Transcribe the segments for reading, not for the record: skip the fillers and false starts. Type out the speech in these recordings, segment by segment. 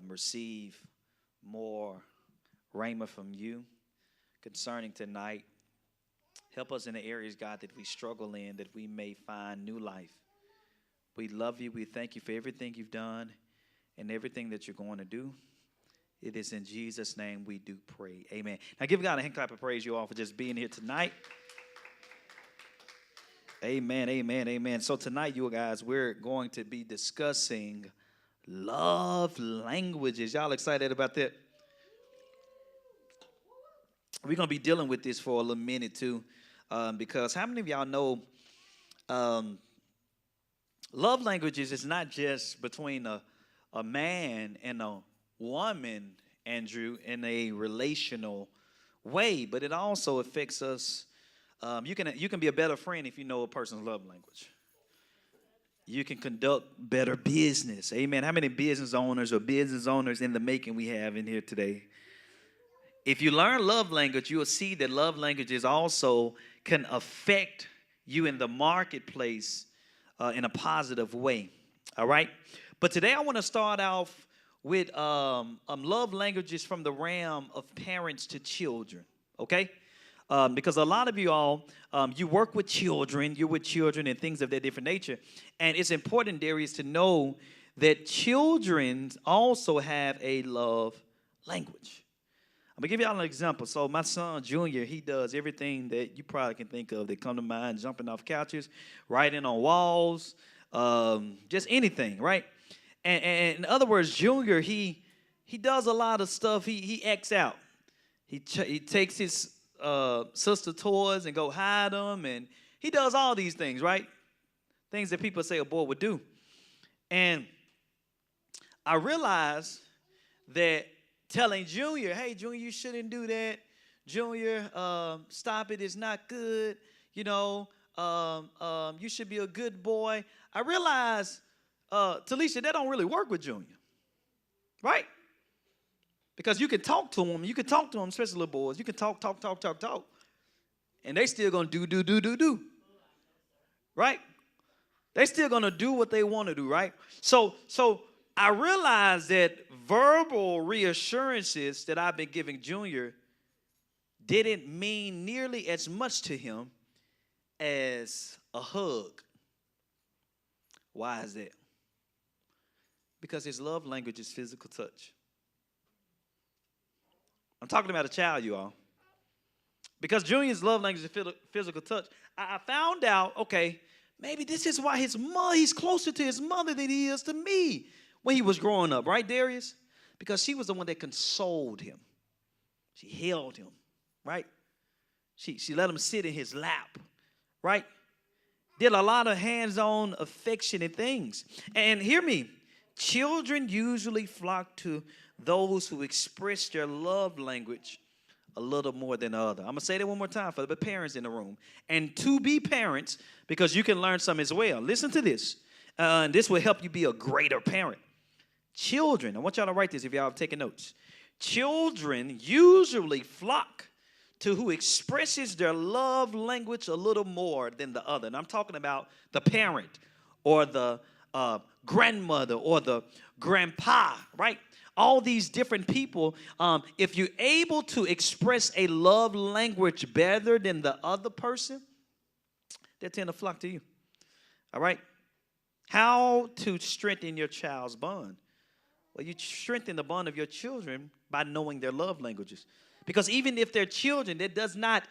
receive more rhema from you concerning tonight. Help us in the areas, God, that we struggle in, that we may find new life. We love you. We thank you for everything you've done and everything that you're going to do. It is in Jesus' name we do pray. Amen. Now give God a hand clap of praise, you all, for just being here tonight. Amen, amen, amen. So tonight, you guys, we're going to be discussing love languages. Y'all excited about that? We're going to be dealing with this for a little minute, too, because how many of y'all know um, love languages is not just between a man and a woman, Andrew, in a relational way, but it also affects us. You can be a better friend if you know a person's love language. You can conduct better business. Amen. How many business owners or business owners in the making we have in here today? If you learn love language, you will see that love languages also can affect you in the marketplace in a positive way. All right. But today I want to start off with love languages from the realm of parents to children. Okay. Because a lot of you all, you work with children, you're with children and things of that different nature. And it's important, Darius, to know that children also have a love language. I'm going to give y'all an example. So my son, Junior, he does everything that you probably can think of that come to mind, jumping off couches, writing on walls, just anything, right? And in other words, Junior, he does a lot of stuff. He acts out. He takes his sister toys and go hide them, and he does all these things, right? Things that people say a boy would do. And I realized that telling Junior, hey, Junior, you shouldn't do that. Junior, stop it. It's not good. You know, you should be a good boy. I realized, Talisha, that don't really work with Junior, right? Because you can talk to them, especially little boys. You can talk, and they still gonna do, right? They still gonna do what they want to do, right? So I realized that verbal reassurances that I've been giving Junior didn't mean nearly as much to him as a hug. Why is that? Because his love language is physical touch. I'm talking about a child, you all. Because Junior's love language is physical touch. I found out, okay, maybe this is why he's closer to his mother than he is to me when he was growing up, right, Darius? Because she was the one that consoled him. She held him, right? She let him sit in his lap, right? Did a lot of hands-on affectionate things. And hear me, children usually flock to those who express their love language a little more than the other. I'm going to say that one more time for the parents in the room. And to be parents, because you can learn some as well. Listen to this. And this will help you be a greater parent. Children, I want y'all to write this if y'all have taken notes. Children usually flock to who expresses their love language a little more than the other. And I'm talking about the parent or the grandmother or the grandpa, right? All these different people, if you're able to express a love language better than the other person, they tend to flock to you. All right? How to strengthen your child's bond? Well, you strengthen the bond of your children by knowing their love languages. Because even if they're children, that does not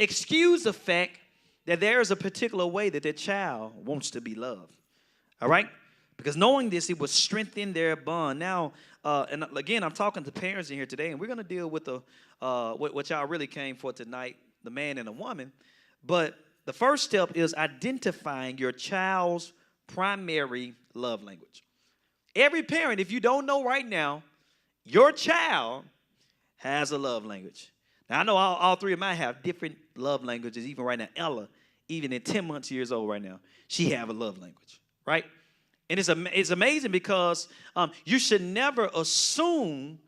excuse the fact that there is a particular way that their child wants to be loved. All right? Because knowing this, it will strengthen their bond. Now, and again, I'm talking to parents in here today, and we're going to deal with what y'all really came for tonight, the man and the woman. But the first step is identifying your child's primary love language. Every parent, if you don't know right now, your child has a love language. Now, I know all three of mine have different love languages. Even right now, Ella, even at 10 months years old right now, she have a love language, right? And it's amazing because you should never assume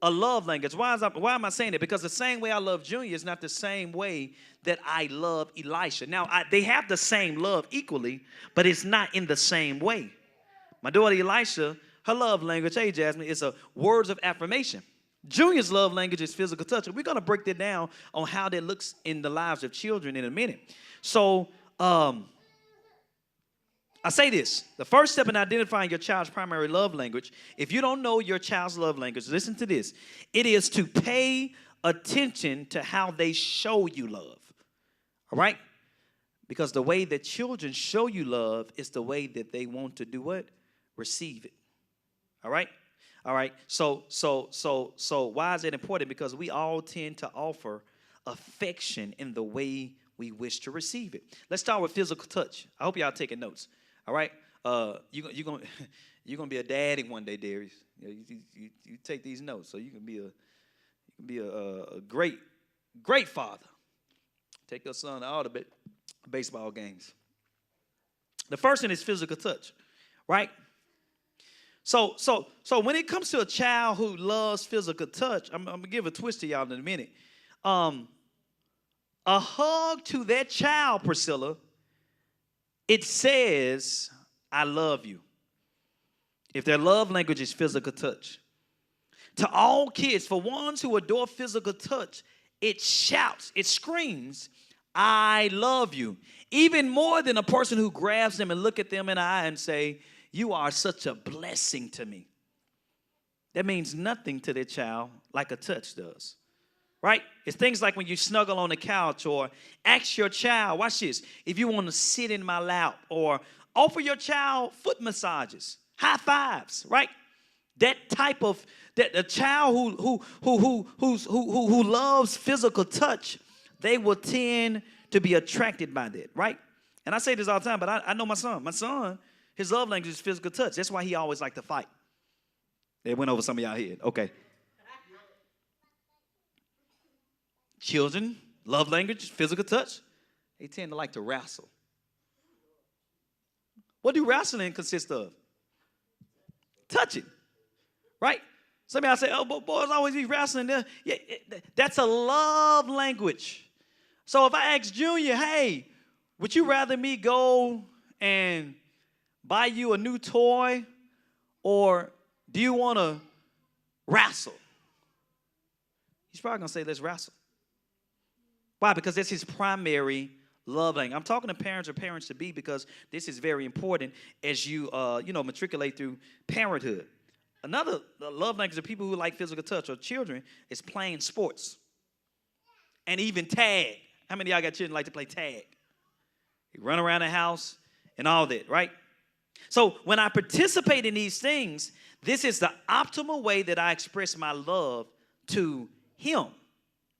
a love language. Why am I saying that? Because the same way I love Junior is not the same way that I love Elisha. Now, they have the same love equally, but it's not in the same way. My daughter Elisha her love language, hey, Jasmine, is a words of affirmation. Junior's love language is physical touch. And we're going to break that down on how that looks in the lives of children in a minute. So, I say this. The first step in identifying your child's primary love language, if you don't know your child's love language, listen to this. It is to pay attention to how they show you love. All right? Because the way that children show you love is the way that they want to do what? Receive it. All right? All right. So why is that important? Because we all tend to offer affection in the way we wish to receive it. Let's start with physical touch. I hope y'all taking notes. All right? You're gonna be a daddy one day, Darius. You take these notes so you can be a great father. Take your son to all the baseball games. The first one is physical touch, right? So when it comes to a child who loves physical touch, I'm gonna give a twist to y'all in a minute. A hug to that child, Priscilla, it says, I love you. If their love language is physical touch. To all kids, for ones who adore physical touch, it shouts, it screams, I love you. Even more than a person who grabs them and look at them in the eye and say, you are such a blessing to me. That means nothing to their child like a touch does. Right? It's things like when you snuggle on the couch or ask your child, watch this, if you want to sit in my lap, or offer your child foot massages, high fives, right? That type of, that a child who loves physical touch, they will tend to be attracted by that, right? And I say this all the time, but I know my son. My son, his love language is physical touch. That's why he always liked to fight. They went over some of y'all head. Okay. Children, love language, physical touch, they tend to like to wrestle. What do wrestling consist of? Touching, right? Some of y'all say, oh, boys always be wrestling. Yeah, that's a love language. So if I ask Junior, hey, would you rather me go and buy you a new toy, or do you want to wrestle? He's probably going to say, let's wrestle. Why? Because that's his primary love language. I'm talking to parents or parents-to-be because this is very important as you, matriculate through parenthood. Another love language of people who like physical touch or children is playing sports and even tag. How many of y'all got children like to play tag? You run around the house and all that, right? So when I participate in these things, this is the optimal way that I express my love to him,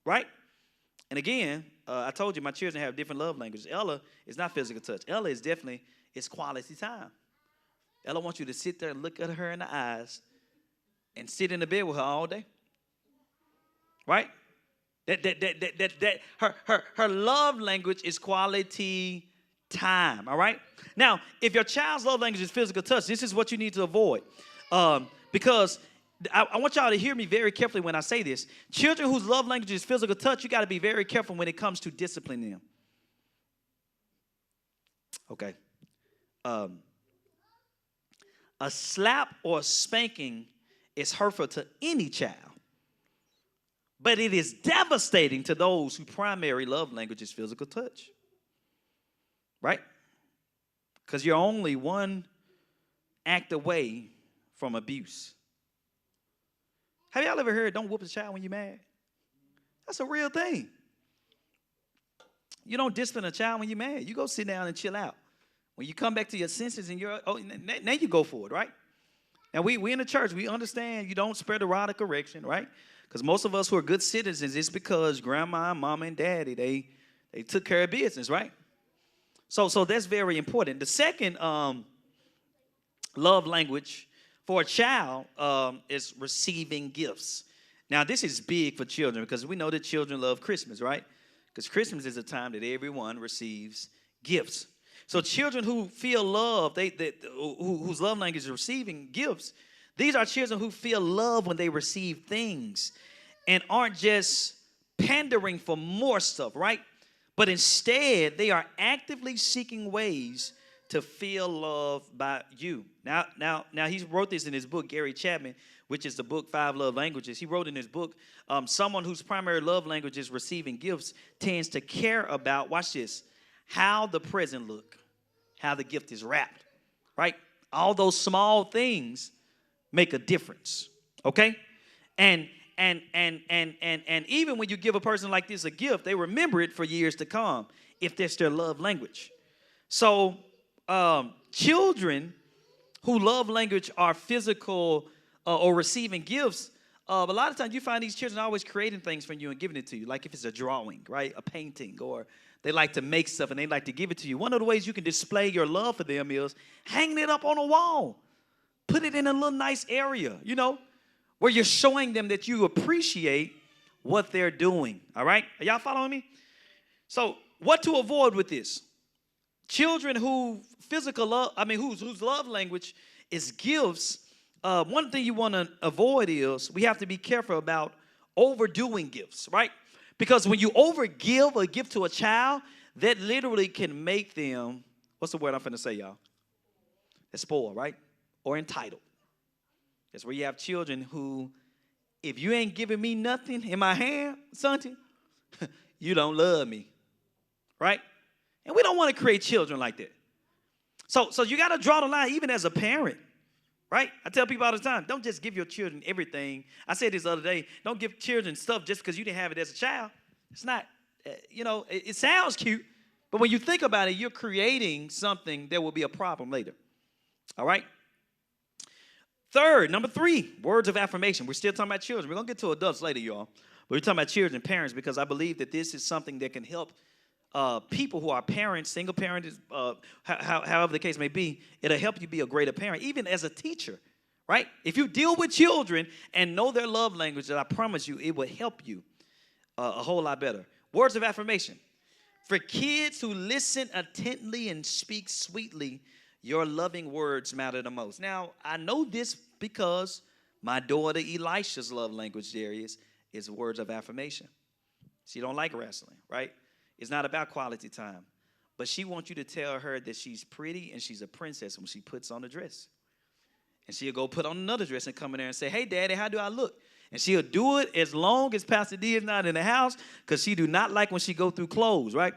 right? And again, I told you my children have different love languages. Ella is not physical touch. Ella is definitely, it's quality time. Ella wants you to sit there and look at her in the eyes and sit in the bed with her all day. Right? Her love language is quality time. All right? Now, if your child's love language is physical touch, this is what you need to avoid. Because I want y'all to hear me very carefully when I say this. Children whose love language is physical touch, you got to be very careful when it comes to disciplining them. Okay. A slap or a spanking is hurtful to any child, but it is devastating to those whose primary love language is physical touch. Right? Because you're only one act away from abuse. Have y'all ever heard, don't whoop a child when you're mad? That's a real thing. You don't discipline a child when you're mad. You go sit down and chill out. When you come back to your senses and now you go for it, right? Now we in the church, we understand you don't spread the rod of correction, right? Because most of us who are good citizens, it's because grandma, mama, and daddy, they took care of business, right? So that's very important. The second love language for a child is receiving gifts. Now, this is big for children because we know that children love Christmas, right? Because Christmas is a time that everyone receives gifts. So children who feel love, whose love language is receiving gifts, these are children who feel love when they receive things and aren't just pandering for more stuff, right? But instead, they are actively seeking ways to feel loved by you. Now he wrote this in his book, Gary Chapman, which is the book, Five Love Languages. He wrote in his book, someone whose primary love language is receiving gifts tends to care about, watch this, how the present look, how the gift is wrapped, right? All those small things make a difference, okay? And even when you give a person like this a gift, they remember it for years to come if that's their love language. So children who love language are physical or receiving gifts, a lot of times you find these children always creating things for you and giving it to you, like if it's a drawing, right, a painting, or they like to make stuff and they like to give it to you. One of the ways you can display your love for them is hanging it up on a wall. Put it in a little nice area, you know, where you're showing them that you appreciate what they're doing, all right? Are y'all following me? So what to avoid with this? Children whose love language is gifts, one thing you want to avoid is we have to be careful about overdoing gifts, right? Because when you overgive a gift to a child, that literally can make them, what's the word I'm finna say, y'all? They're spoiled, right? Or entitled. That's where you have children who, if you ain't giving me nothing in my hand, Santi, you don't love me, right? And we don't want to create children like that. So you got to draw the line even as a parent, right? I tell people all the time, don't just give your children everything. I said this the other day, don't give children stuff just because you didn't have it as a child. It's not, it sounds cute, but when you think about it, you're creating something that will be a problem later, all right? Third, number 3, words of affirmation. We're still talking about children. We're going to get to adults later, y'all. But we're talking about children and parents because I believe that this is something that can help people who are parents, single parents, however the case may be. It'll help you be a greater parent, even as a teacher, right? If you deal with children and know their love language, I promise you it will help you a whole lot better. Words of affirmation. For kids who listen attentively and speak sweetly, your loving words matter the most. Now, I know this because my daughter Elisha's love language there is words of affirmation. She don't like wrestling, right? It's not about quality time. But she wants you to tell her that she's pretty and she's a princess when she puts on a dress. And she'll go put on another dress and come in there and say, hey, Daddy, how do I look? And she'll do it as long as Pastor D is not in the house because she do not like when she go through clothes, right?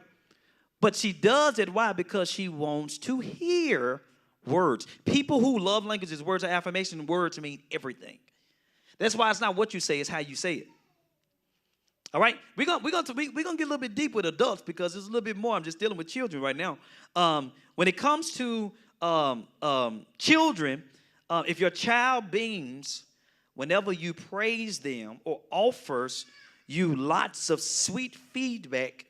But she does it, why? Because she wants to hear words. People who love languages, words of affirmation, words mean everything. That's why it's not what you say, it's how you say it. All right? We're gonna get a little bit deep with adults because there's a little bit more. I'm just dealing with children right now. When it comes to children, if your child beams whenever you praise them or offers you lots of sweet feedback,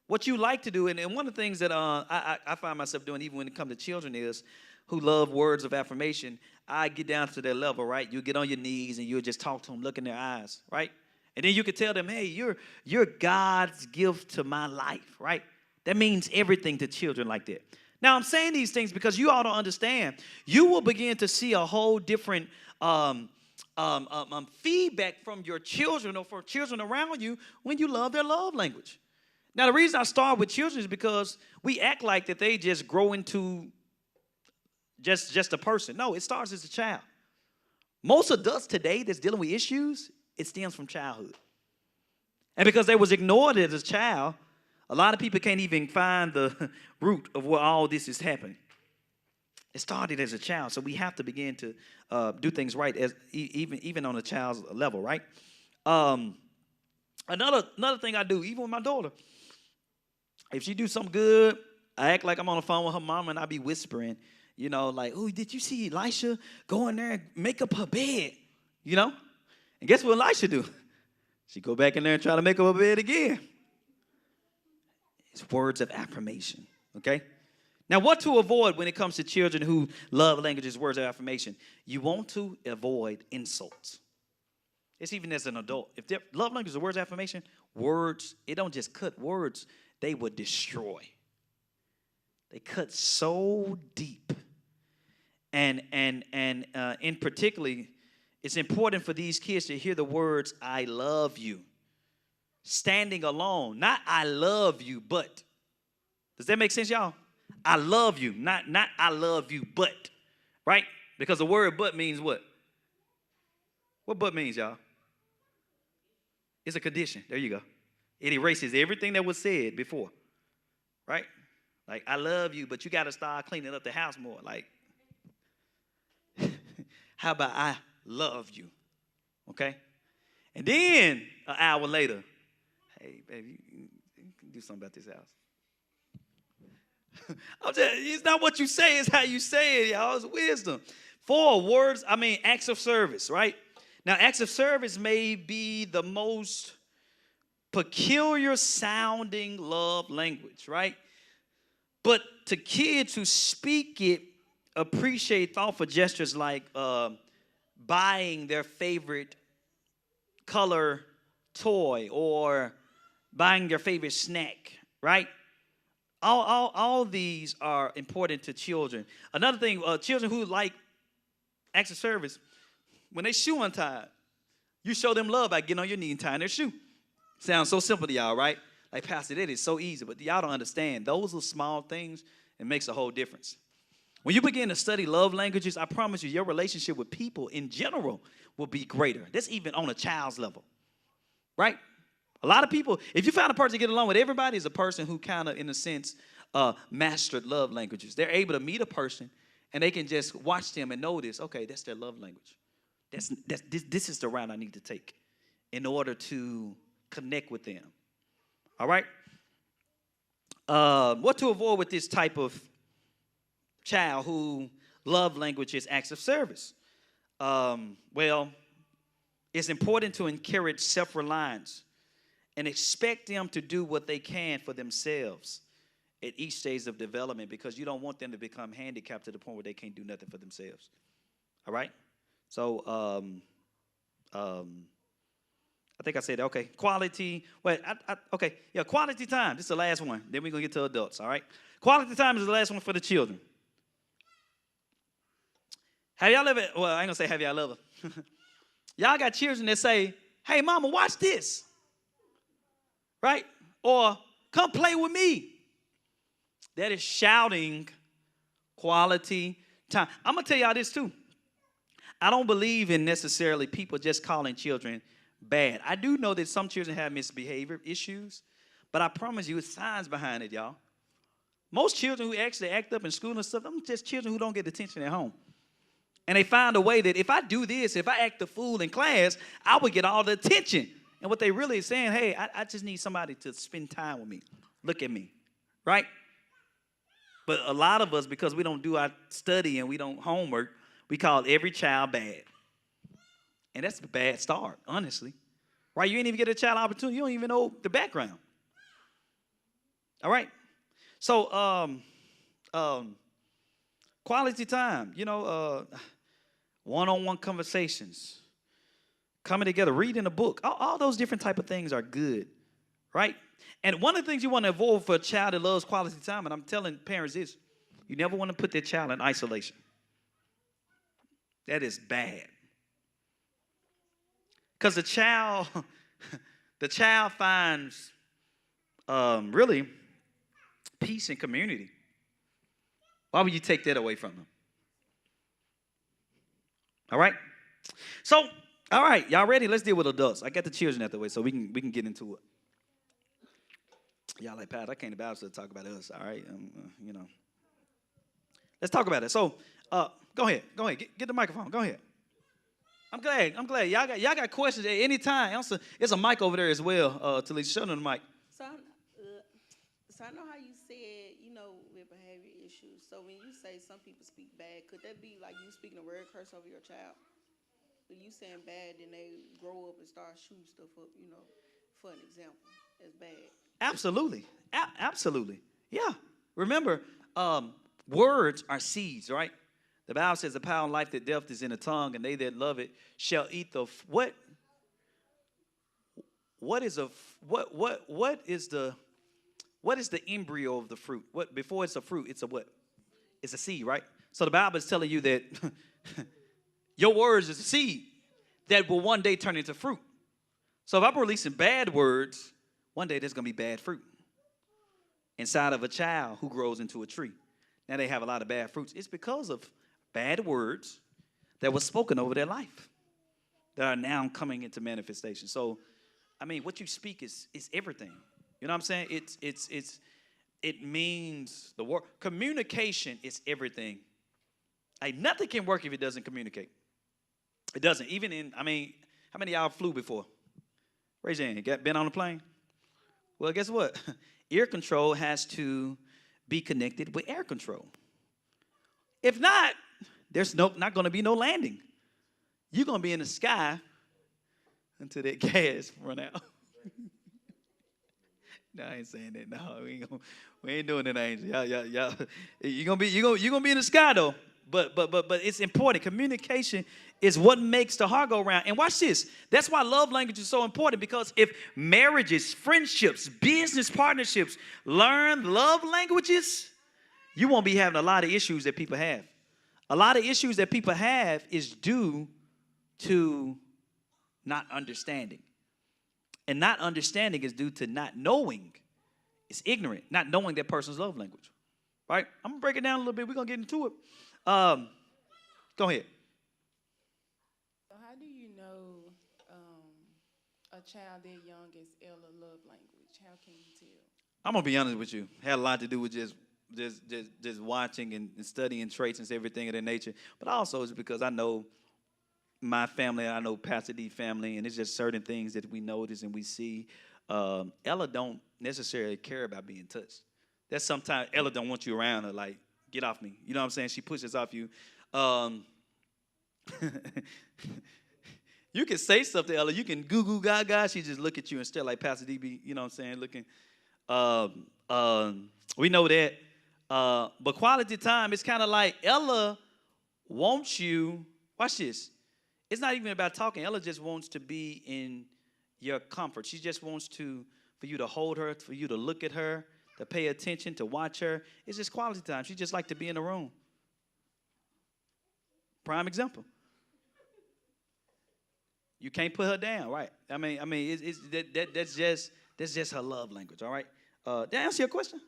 what you like to do, and one of the things that I find myself doing even when it comes to children is who love words of affirmation, I get down to their level, right? You get on your knees and you just talk to them, look in their eyes, right? And then you can tell them, hey, you're God's gift to my life, right? That means everything to children like that. Now, I'm saying these things because you ought to understand. You will begin to see a whole different feedback from your children or from children around you when you love their love language. Now, the reason I start with children is because we act like that they just grow into just a person. No, it starts as a child. Most adults today that's dealing with issues, it stems from childhood. And because they was ignored as a child, a lot of people can't even find the root of where all this is happening. It started as a child, so we have to begin to do things right, as even on a child's level, right? Another thing I do, even with my daughter, if she do something good, I act like I'm on the phone with her mom and I be whispering, like, oh, did you see Elisha go in there and make up her bed? And guess what Elisha do? She go back in there and try to make up her bed again. It's words of affirmation, okay? Now, what to avoid when it comes to children who love languages, words of affirmation? You want to avoid insults. It's even as an adult. If their love language is words of affirmation, words, it don't just cut words, they would destroy. They cut so deep. And in particularly, it's important for these kids to hear the words, I love you. Standing alone. Not I love you, but. Does that make sense, y'all? I love you, not I love you, but, right? Because the word but means what? What but means, y'all? It's a condition. There you go. It erases everything that was said before, right? Like, I love you, but you got to start cleaning up the house more. Like, how about I love you? Okay? And then an hour later, hey, baby, you can do something about this house. I'm just, it's not what you say, it's how you say it, y'all. It's wisdom. 4 words, acts of service, right? Now, acts of service may be the most peculiar sounding love language, right? But to kids who speak it, appreciate thoughtful gestures like buying their favorite color toy or buying their favorite snack, right? All these are important to children. Another thing, children who like acts of service, when they shoe untied, you show them love by getting on your knee and tying their shoe. Sounds so simple to y'all, right? Like, Pastor, that is so easy, but y'all don't understand. Those are small things. It makes a whole difference. When you begin to study love languages, I promise you, your relationship with people in general will be greater. That's even on a child's level, right? A lot of people, if you find a person to get along with everybody, is a person who kind of, in a sense, mastered love languages. They're able to meet a person, and they can just watch them and notice, okay, that's their love language. This is the route I need to take in order to connect with them. All right? What to avoid with this type of child who love language is acts of service? Well, it's important to encourage self-reliance and expect them to do what they can for themselves at each stage of development, because you don't want them to become handicapped to the point where they can't do nothing for themselves. All right? So, I think I said, okay, quality. Wait, okay, yeah, quality time. This is the last one. Then we're going to get to adults, all right? Quality time is the last one for the children. Have y'all ever, well, I ain't going to say have y'all ever. Y'all got children that say, hey, mama, watch this, right? Or come play with me. That is shouting quality time. I'm going to tell y'all this, too. I don't believe in necessarily people just calling children bad. I do know that some children have misbehavior issues, but I promise you, it's signs behind it, y'all. Most children who actually act up in school and stuff, them just children who don't get attention at home. And they find a way that if I do this, if I act a fool in class, I would get all the attention. And what they really is saying, hey, I just need somebody to spend time with me. Look at me, right? But a lot of us, because we don't do our study and we don't homework, we call every child bad. And that's a bad start, honestly. Right? You ain't even get a child opportunity. You don't even know the background. All right? So, quality time, one-on-one conversations, coming together, reading a book. All those different type of things are good, right? And one of the things you want to avoid for a child that loves quality time, and I'm telling parents this, you never want to put their child in isolation. That is bad. Because the child finds really peace and community. Why would you take that away from them? All right? So, all right, y'all ready? Let's deal with adults. I got the children out the way, so we can get into it. Y'all like, Pat, I came to Bible to talk about us, all right? Let's talk about it. So, go ahead. Get the microphone. Go ahead. I'm glad. Y'all got questions at any time. Also, there's a mic over there as well. Talisa, show them the mic. So I know how you said, with behavior issues. So when you say some people speak bad, could that be like you speaking a word curse over your child? When you saying bad, then they grow up and start shooting stuff up, for an example, as bad. Absolutely. Absolutely. Yeah. Remember, words are seeds, right? The Bible says the power of life that death is in the tongue, and they that love it shall eat the what? What is the embryo of the fruit? What before it's a fruit, it's a what? It's a seed, right? So the Bible is telling you that your words is a seed that will one day turn into fruit. So if I'm releasing bad words, one day there's gonna be bad fruit. inside of a child who grows into a tree. Now they have a lot of bad fruits. It's because of bad words that were spoken over their life that are now coming into manifestation. So, I mean, what you speak is everything. You know what I'm saying? It means the word. Communication is everything. Like, nothing can work if it doesn't communicate. It doesn't. Even in, I mean, how many of y'all flew before? Raise your hand. You been on a plane? Well, guess what? Ear control has to be connected with air control. If not, there's not going to be no landing. You're going to be in the sky until that gas run out. No, I ain't saying that. No, we ain't doing that, Angel. Y'all. You're gonna be in the sky though. But it's important. Communication is what makes the heart go round. And watch this. That's why love language is so important, because if marriages, friendships, business partnerships learn love languages, you won't be having a lot of issues that people have. A lot of issues that people have is due to not understanding. And not understanding is due to not knowing. It's ignorant, not knowing that person's love language. Right? I'm going to break it down a little bit. We're going to get into it. Go ahead. So how do you know a child that young is Ella love language? How can you tell? I'm going to be honest with you. It had a lot to do with just watching and studying traits and everything of that nature. But also it's because I know my family, and I know Pastor D's family, and it's just certain things that we notice and we see. Ella don't necessarily care about being touched. That's sometimes Ella don't want you around her, like, get off me. You know what I'm saying? She pushes off you. You can say stuff to Ella. You can goo gaga. She just look at you and stare like Pastor D be, you know what I'm saying, looking. We know that. But quality time, it's kind of like Ella wants you. Watch this. It's not even about talking. Ella just wants to be in your comfort. She just wants for you to hold her, for you to look at her, to pay attention, to watch her. It's just quality time. She just like to be in the room. Prime example. You can't put her down, right? I mean, that's just her love language. All right. Did I answer your question?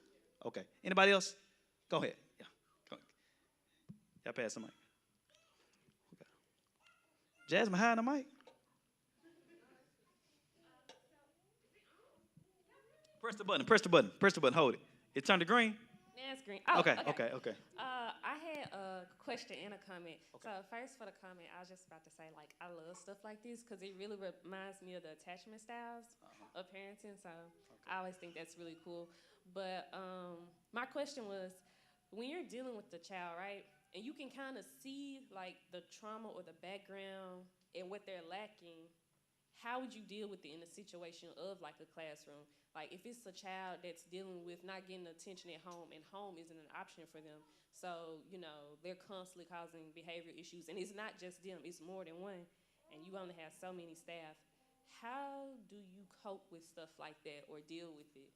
Okay. Anybody else? Go ahead. Yeah. Go ahead. Y'all pass the mic. Okay. Jasmine, high on the mic. Press the button. Hold it. It turned to green. Now it's green. Oh, Okay. I had a question and a comment. Okay. So first for the comment, I was just about to say, like, I love stuff like this because it really reminds me of the attachment styles of parenting. So I always think that's really cool. But my question was, when you're dealing with the child, right, and you can kind of see, like, the trauma or the background and what they're lacking, how would you deal with it in a situation of, like, a classroom? Like, if it's a child that's dealing with not getting attention at home, and home isn't an option for them, so, you know, they're constantly causing behavior issues, and it's not just them, it's more than one, and you only have so many staff. How do you cope with stuff like that or deal with it?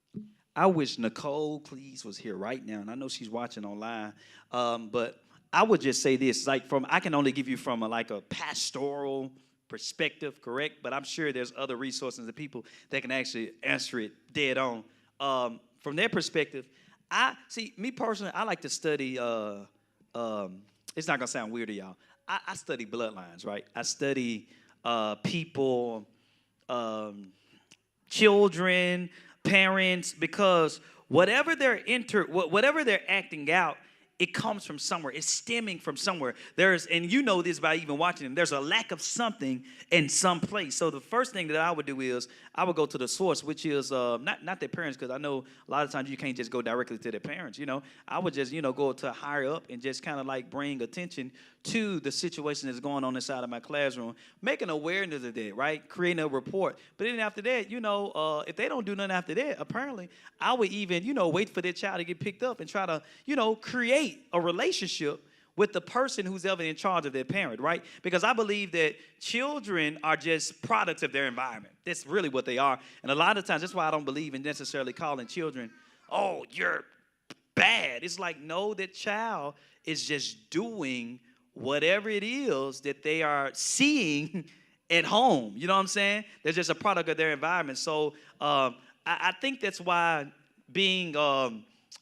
I wish Nicole Cleese was here right now, and I know she's watching online, but I would just say this, like, I can only give you from a pastoral perspective, correct? But I'm sure there's other resources and people that can actually answer it dead on. From their perspective, me personally, I like to study, it's not gonna sound weird to y'all. I study bloodlines, right? I study people, children, parents, because whatever they're acting out, it comes from somewhere. It's stemming from somewhere. And you know this by even watching them, there's a lack of something in some place. So the first thing that I would do is I would go to the source, which is not their parents, because I know a lot of times you can't just go directly to their parents. You know, I would just, go to higher up and just kind of like bring attention to the situation that's going on inside of my classroom, making awareness of that, right? Creating a report. But then after that, if they don't do nothing after that, apparently I would even, wait for their child to get picked up and try to, create a relationship with the person who's ever in charge of their parent, right? Because I believe that children are just products of their environment. That's really what they are. And a lot of times, that's why I don't believe in necessarily calling children, oh, you're bad. It's like, no, that child is just doing whatever it is that they are seeing at home. You know what I'm saying? They're just a product of their environment. So I think that's why being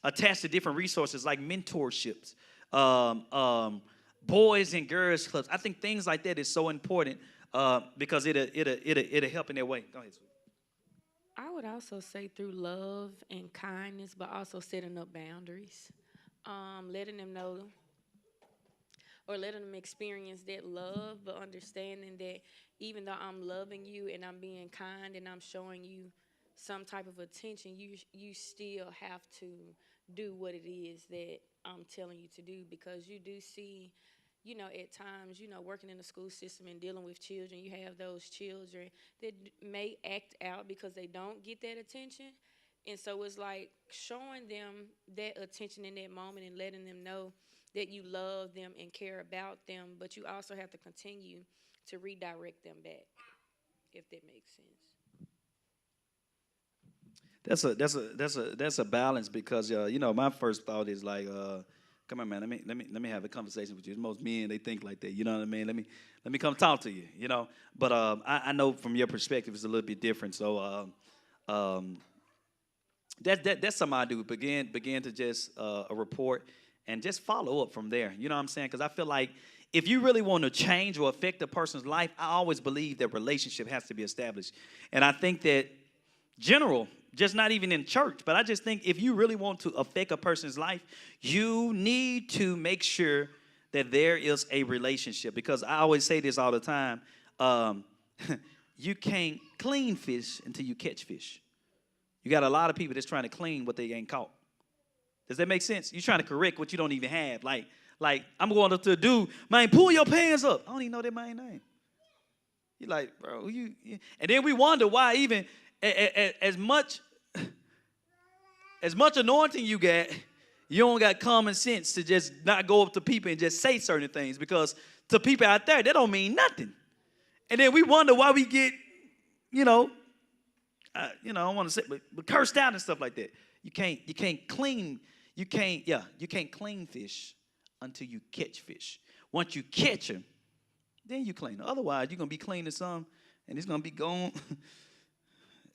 attached to different resources like mentorships, um, um, boys and girls clubs. I think things like that is so important because it'll help in that way. Go ahead, sweetie. I would also say through love and kindness, but also setting up boundaries, letting them know or letting them experience that love, but understanding that even though I'm loving you and I'm being kind and I'm showing you some type of attention, you still have to do what it is that I'm telling you to do because you do see, at times, working in the school system and dealing with children, you have those children that may act out because they don't get that attention. And so it's like showing them that attention in that moment and letting them know that you love them and care about them, but you also have to continue to redirect them back, if that makes sense. That's a balance because my first thought is like come on, man, let me have a conversation with you. Most men, they think like that, you know what I mean? Let me come talk to you. But I know from your perspective it's a little bit different. So that's something I do. Begin to just a report and just follow up from there. You know what I'm saying? Because I feel like if you really want to change or affect a person's life, I always believe that relationship has to be established. And I think that general, just not even in church, but I just think if you really want to affect a person's life, you need to make sure that there is a relationship. Because I always say this all the time, you can't clean fish until you catch fish. You got a lot of people that's trying to clean what they ain't caught. Does that make sense? You're trying to correct what you don't even have. Like I'm going up to a dude, man, pull your pants up. I don't even know that man's name. You're like, bro, and then we wonder why even as much anointing you got, you don't got common sense to just not go up to people and just say certain things because to people out there, that don't mean nothing. And then we wonder why we get, I don't want to say, but cursed out and stuff like that. You can't clean fish until you catch fish. Once you catch them, then you clean them. Otherwise, you're going to be cleaning some, and it's going to be going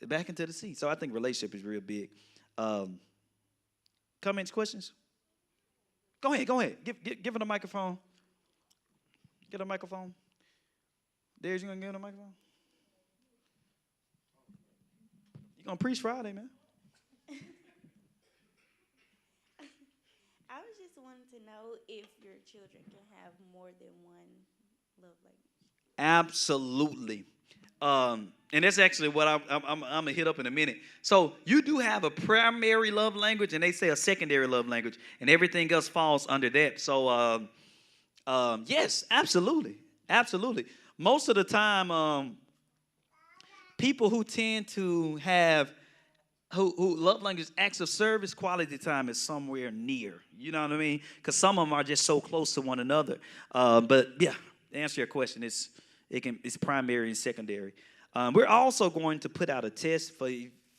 back into the sea. So I think relationship is real big. Comments, questions? Go ahead. Give her the microphone. Get a microphone. Darius, you going to give her the microphone? You going to preach Friday, man. I was just wanting to know if your children can have more than one love language. Absolutely. And that's actually what I'm going to hit up in a minute. So you do have a primary love language, and they say a secondary love language, and everything else falls under that. So, yes, absolutely. Absolutely. Most of the time, people who tend to have who love language, acts of service, quality time is somewhere near. You know what I mean? Because some of them are just so close to one another. But yeah, to answer your question, it's primary and secondary. We're also going to put out a test for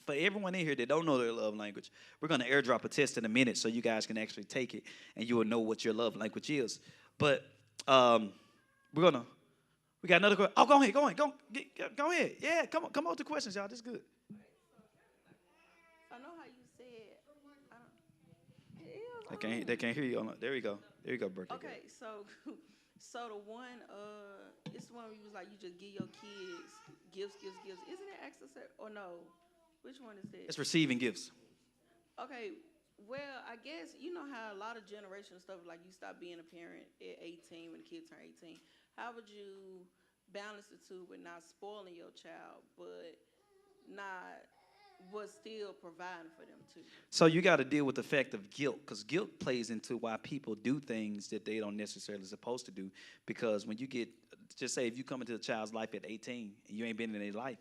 everyone in here that don't know their love language. We're going to airdrop a test in a minute so you guys can actually take it and you will know what your love language is. But we got another question. Oh, go ahead. Yeah, come on with the questions, y'all. This is good. I know how you said. They can't hear you. There we go, birthday. Okay, so the one, it's the one where you was like, you just give your kids gifts. Isn't it accessory or no? Which one is that? It's receiving gifts. Okay, well, I guess you know how a lot of generational stuff, like you stop being a parent at 18 when the kids turn 18. How would you balance the two with not spoiling your child, but still providing for them too? So you got to deal with the fact of guilt, because guilt plays into why people do things that they don't necessarily supposed to do. Because when you get, just say if you come into the child's life at 18 and you ain't been in their life,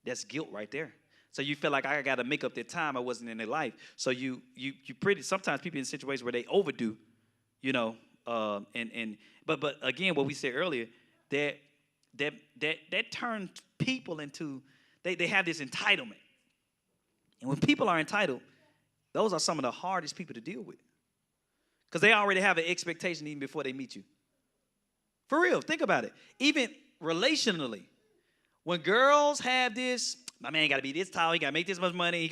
that's guilt right there. So you feel like I got to make up that time I wasn't in their life. So you sometimes people in situations where they overdo, but again, what we said earlier, that turns people into, they have this entitlement. And when people are entitled, those are some of the hardest people to deal with. Because they already have an expectation even before they meet you. For real, think about it. Even relationally, when girls have this, my man got to be this tall, he got to make this much money,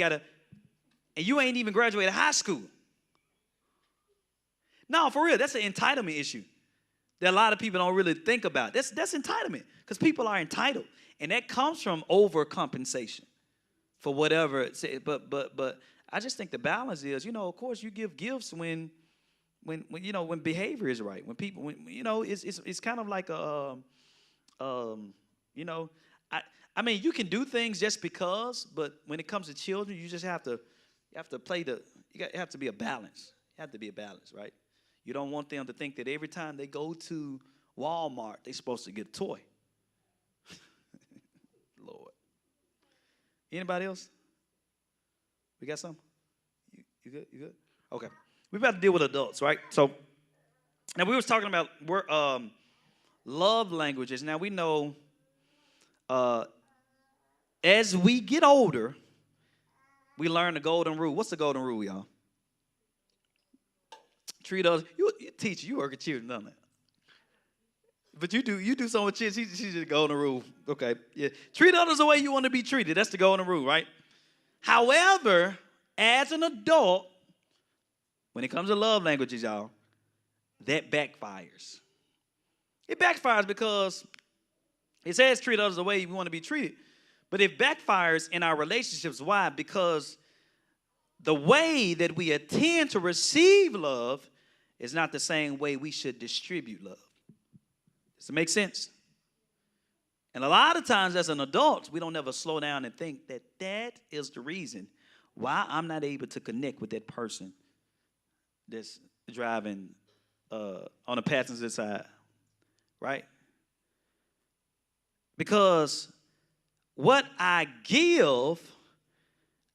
and you ain't even graduated high school. No, for real, that's an entitlement issue that a lot of people don't really think about. That's entitlement, because people are entitled, and that comes from overcompensation for whatever. But I just think the balance is, of course, you give gifts when behavior is right, when people, it's kind of like I mean, you can do things just because, but when it comes to children, you just have to play you have to be a balance. You have to be a balance, right? You don't want them to think that every time they go to Walmart, they're supposed to get a toy. Lord. Anybody else? We got some? You good? You good? Okay. We about to deal with adults, right? So, now we was talking about love languages. Now we know as we get older, we learn the golden rule. What's the golden rule, y'all? Treat others. You teacher, you work at children, don't it? But you do some with kids. She's just the golden rule. Okay, yeah. Treat others the way you want to be treated. That's the golden rule, right? However, as an adult, when it comes to love languages, y'all, that backfires. It backfires because it says treat others the way you want to be treated. But it backfires in our relationships. Why? Because the way that we attend to receive love is not the same way we should distribute love. Does it make sense? And a lot of times as an adult, we don't ever slow down and think that that is the reason why I'm not able to connect with that person that's driving on the passenger side, right? Because what I give,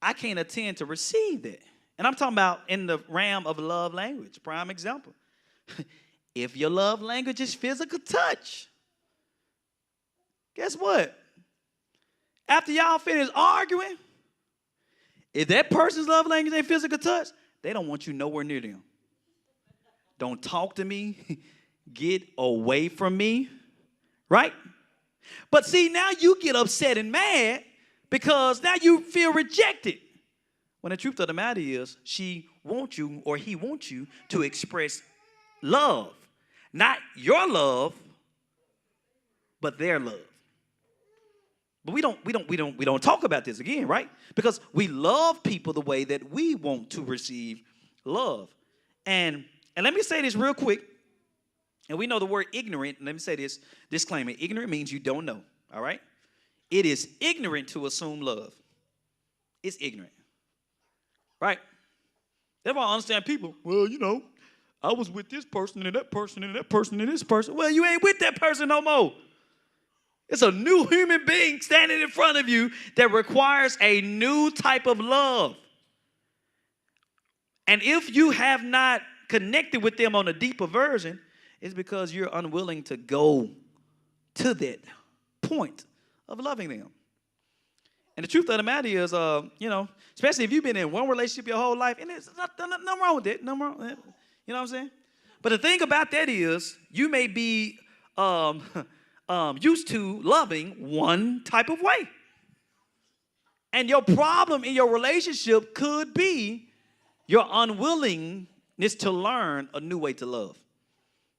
I can't attend to receive that. And I'm talking about in the realm of love language. Prime example. If your love language is physical touch, guess what? After y'all finish arguing, if that person's love language ain't physical touch, they don't want you nowhere near them. Don't talk to me. Get away from me. Right? But see, now you get upset and mad because now you feel rejected. When the truth of the matter is, she wants you or he wants you to express love. Not your love, but their love. But we don't talk about this again, right? Because we love people the way that we want to receive love. And let me say this real quick. And we know the word ignorant. Let me say this disclaimer. Ignorant means you don't know, all right? It is ignorant to assume love. It's ignorant, right? That's why I understand people. Well, I was with this person and that person and that person and this person. Well, you ain't with that person no more. It's a new human being standing in front of you that requires a new type of love. And if you have not connected with them on a deeper version, it's because you're unwilling to go to that point of loving them. And the truth of the matter is, especially if you've been in one relationship your whole life, and there's nothing wrong with it, nothing wrong with it. You know what I'm saying? But the thing about that is, you may be used to loving one type of way. And your problem in your relationship could be your unwillingness to learn a new way to love.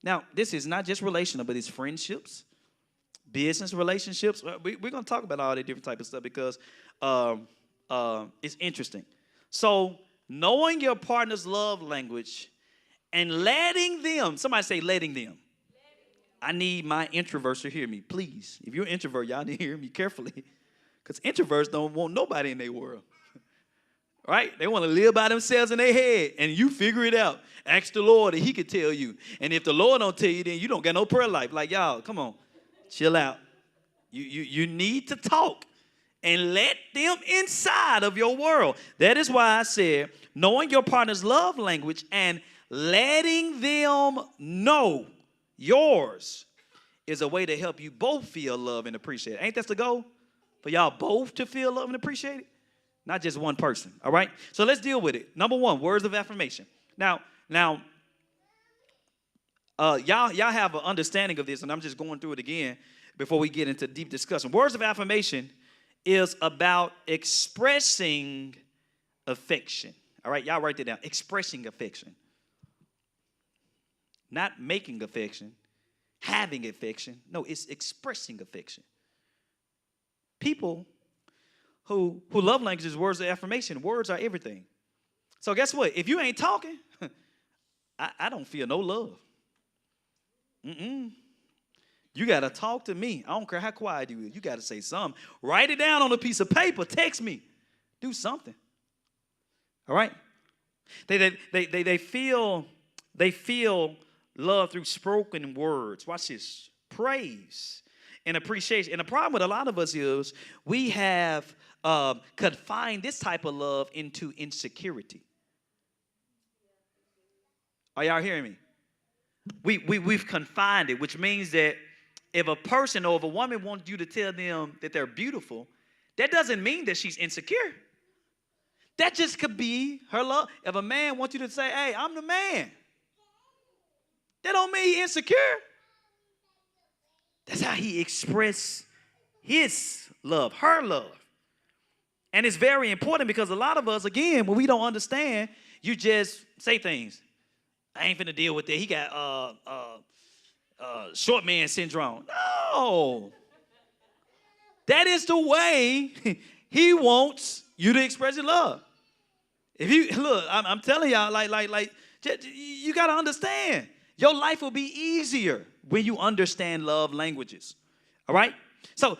Now, this is not just relational, but it's friendships, business relationships. We're going to talk about all that different type of stuff because it's interesting. So, knowing your partner's love language and letting them, somebody say letting them. I need my introverts to hear me, please. If you're an introvert, y'all need to hear me carefully because introverts don't want nobody in their world. Right? They want to live by themselves in their head, and you figure it out. Ask the Lord, and he can tell you. And if the Lord don't tell you, then you don't got no prayer life. Like, y'all, come on, chill out. You need to talk and let them inside of your world. That is why I said knowing your partner's love language and letting them know yours is a way to help you both feel love and appreciate it. Ain't that the goal? For y'all both to feel love and appreciate it? Not just one person, all right? So let's deal with it. Number one, words of affirmation. Now, y'all have an understanding of this, and I'm just going through it again before we get into deep discussion. Words of affirmation is about expressing affection. All right, y'all write that down. Expressing affection. Not making affection, having affection. No, it's expressing affection. People who love languages, words of affirmation. Words are everything. So guess what? If you ain't talking, I don't feel no love. You got to talk to me. I don't care how quiet you is. You got to say something. Write it down on a piece of paper. Text me. Do something. All right? They feel love through spoken words. Watch this. Praise and appreciation. And the problem with a lot of us is we have confined this type of love into insecurity. Are y'all hearing me? We've confined it, which means that if a person or if a woman wants you to tell them that they're beautiful, that doesn't mean that she's insecure. That just could be her love. If a man wants you to say, hey, I'm the man, that don't mean he's insecure. That's how he expressed his love, her love. And it's very important because a lot of us, again, when we don't understand, you just say things. I ain't finna deal with that. He got short man syndrome. No. That is the way he wants you to express your love. If you look, I'm telling y'all, like, you gotta understand. Your life will be easier when you understand love languages. All right? So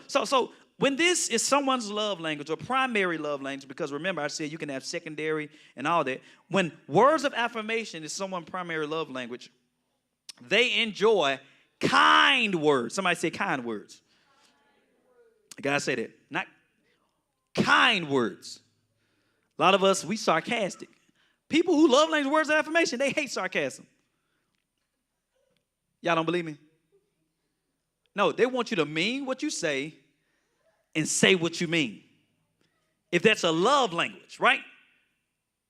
when this is someone's love language or primary love language, because remember I said you can have secondary and all that. When words of affirmation is someone's primary love language, they enjoy kind words. Somebody say kind words. I gotta say that. Not kind words. A lot of us, we sarcastic. People who love language words of affirmation, they hate sarcasm. Y'all don't believe me? No, they want you to mean what you say and say what you mean. If that's a love language, right?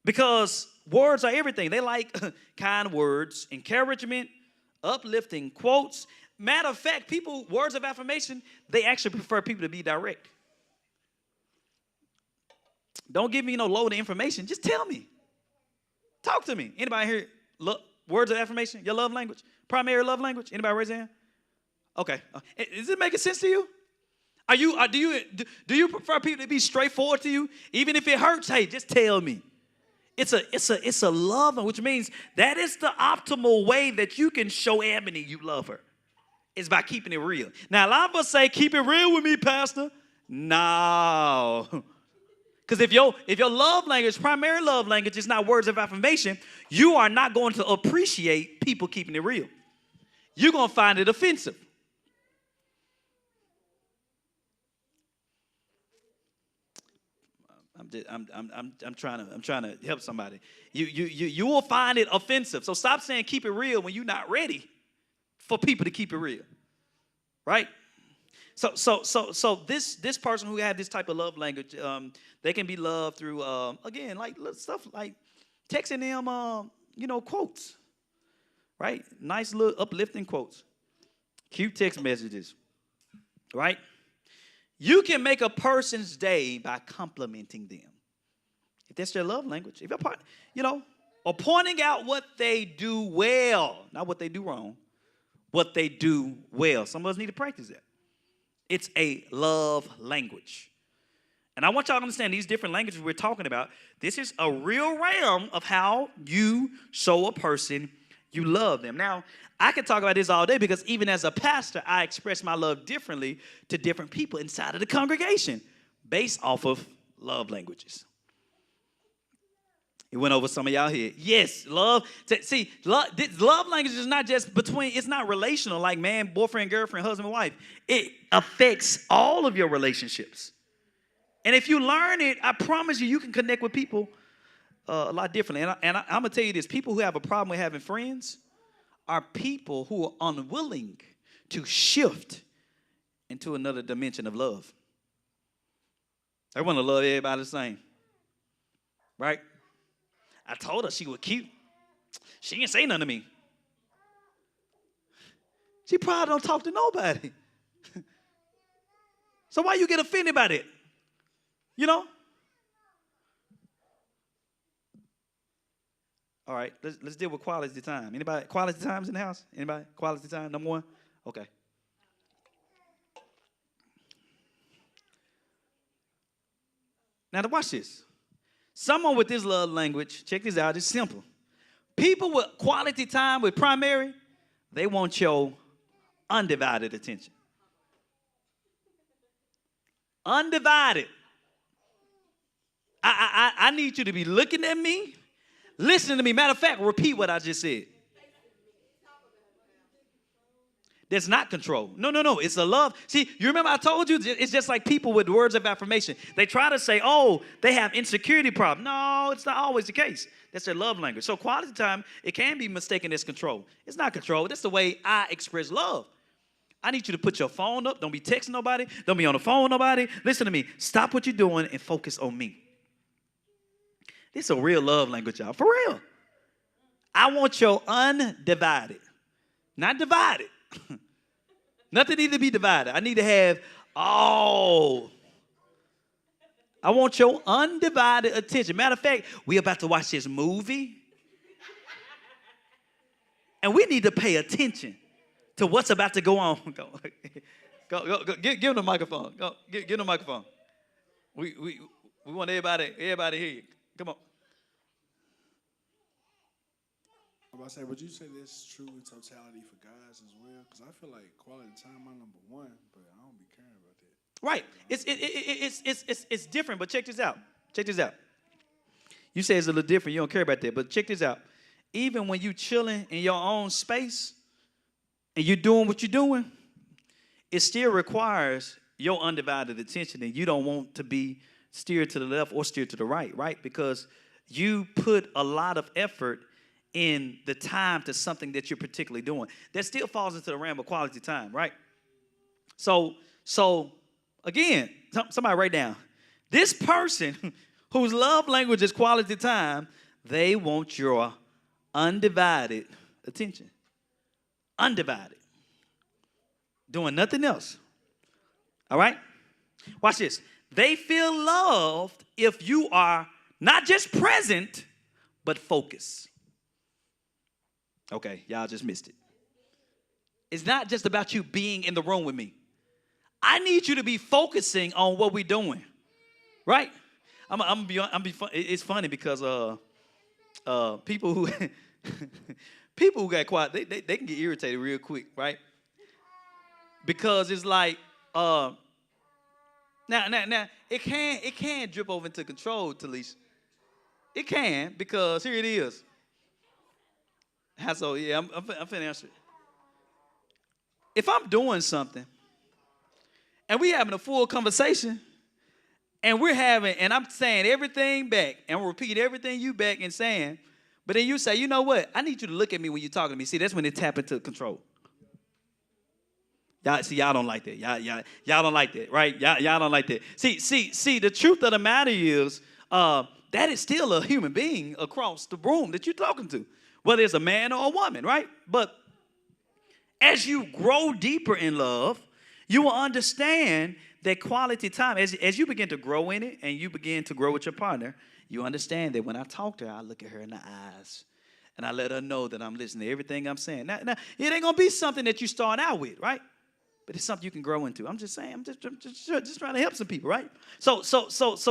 Because words are everything. They like kind words, encouragement, uplifting quotes. Matter of fact, people, words of affirmation, they actually prefer people to be direct. Don't give me no load of information. Just tell me. Talk to me. Anybody here, words of affirmation, your love language? Primary love language? Anybody raise their hand? Okay. Is it making sense to you? Do you prefer people to be straightforward to you? Even if it hurts, hey, just tell me. It's a love, which means that is the optimal way that you can show Ebony you love her. Is by keeping it real. Now, a lot of us say, keep it real with me, Pastor. No. Because if your love language, primary love language, is not words of affirmation, you are not going to appreciate people keeping it real. You're going to find it offensive. I'm trying to help somebody. You will find it offensive. So stop saying keep it real when you're not ready for people to keep it real, right? So this person who had this type of love language, they can be loved through again like stuff like texting them quotes, right? Nice little uplifting quotes, cute text messages, right? You can make a person's day by complimenting them. If that's their love language. If you're part, or pointing out what they do well, not what they do wrong, what they do well. Some of us need to practice that. It's a love language. And I want y'all to understand these different languages we're talking about. This is a real realm of how you show a person you love them. Now, I could talk about this all day because even as a pastor, I express my love differently to different people inside of the congregation based off of love languages. It went over some of y'all here. Yes, love. See, love language is not just it's not relational like man, boyfriend, girlfriend, husband, wife. It affects all of your relationships. And if you learn it, I promise you can connect with people a lot differently. And I'm going to tell you this. People who have a problem with having friends are people who are unwilling to shift into another dimension of love. They want to love everybody the same. Right? I told her she was cute. She didn't say nothing to me. She probably don't talk to nobody. So why you get offended by that? All right, let's deal with quality time. Anybody quality times in the house? Anybody quality time? Number one. Okay. Now to watch this. Someone with this love language, check this out. It's simple. People with quality time with primary, they want your undivided attention. Undivided. I need you to be looking at me, listening to me. Matter of fact, repeat what I just said. That's not control. No. It's a love. See, you remember I told you, it's just like people with words of affirmation. They try to say, oh, they have insecurity problems. No, it's not always the case. That's their love language. So quality time, it can be mistaken as control. It's not control. That's the way I express love. I need you to put your phone up. Don't be texting nobody. Don't be on the phone with nobody. Listen to me. Stop what you're doing and focus on me. This is a real love language, y'all. For real. I want your undivided. Not divided. Nothing needs to be divided. I need to have all. I want your undivided attention. Matter of fact, we're about to watch this movie. And we need to pay attention to what's about to go on. Go. Give him the microphone. Go. Give him the microphone. We want everybody to hear you. Come on. I'm about to say, would you say this true in totality for guys as well? Because I feel like quality time my number one, but I don't be caring about that. Right. It's different, but check this out. You say it's a little different. You don't care about that, but check this out. Even when you chilling in your own space and you're doing what you're doing, it still requires your undivided attention, and you don't want to be steered to the left or steered to the right? Because you put a lot of effort in the time to something that you're particularly doing. That still falls into the realm of quality time, right? So again, somebody write down. This person whose love language is quality time, they want your undivided attention. Undivided. Doing nothing else. All right? Watch this. They feel loved if you are not just present, but focused. Okay, y'all just missed it. It's not just about you being in the room with me. I need you to be focusing on what we're doing, right? It's funny because people who got quiet, they can get irritated real quick, right? Because it's like now it can drip over into control, Talisha. It can, because here it is. So yeah, I'm finna answer it. If I'm doing something and we having a full conversation and I'm saying everything back and I'm repeating everything you back and saying, but then you say, you know what? I need you to look at me when you're talking to me. See, that's when they tap into control. Y'all don't like that. Y'all don't like that, right? Y'all don't like that. See, the truth of the matter is that is still a human being across the room that you're talking to, whether it's a man or a woman, right? But as you grow deeper in love, you will understand that quality time, as you begin to grow in it and you begin to grow with your partner, you understand that when I talk to her, I look at her in the eyes and I let her know that I'm listening to everything I'm saying. Now it ain't going to be something that you start out with, right? But it's something you can grow into. I'm just saying, I'm just trying to help some people, right? So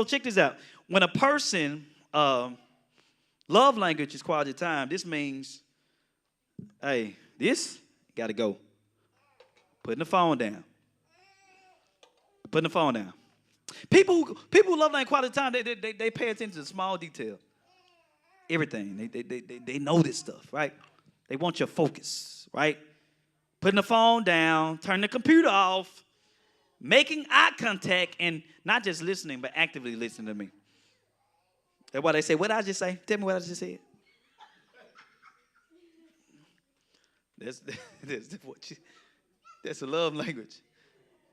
check this out. When a person, love language is quality time, this means, hey, this got to go. Putting the phone down. People who love language quality time, they pay attention to small detail. Everything. They know this stuff, right? They want your focus, right? Putting the phone down, turning the computer off, making eye contact, and not just listening, but actively listening to me. That's why they say, what did I just say? Tell me what I just said. That's a love language.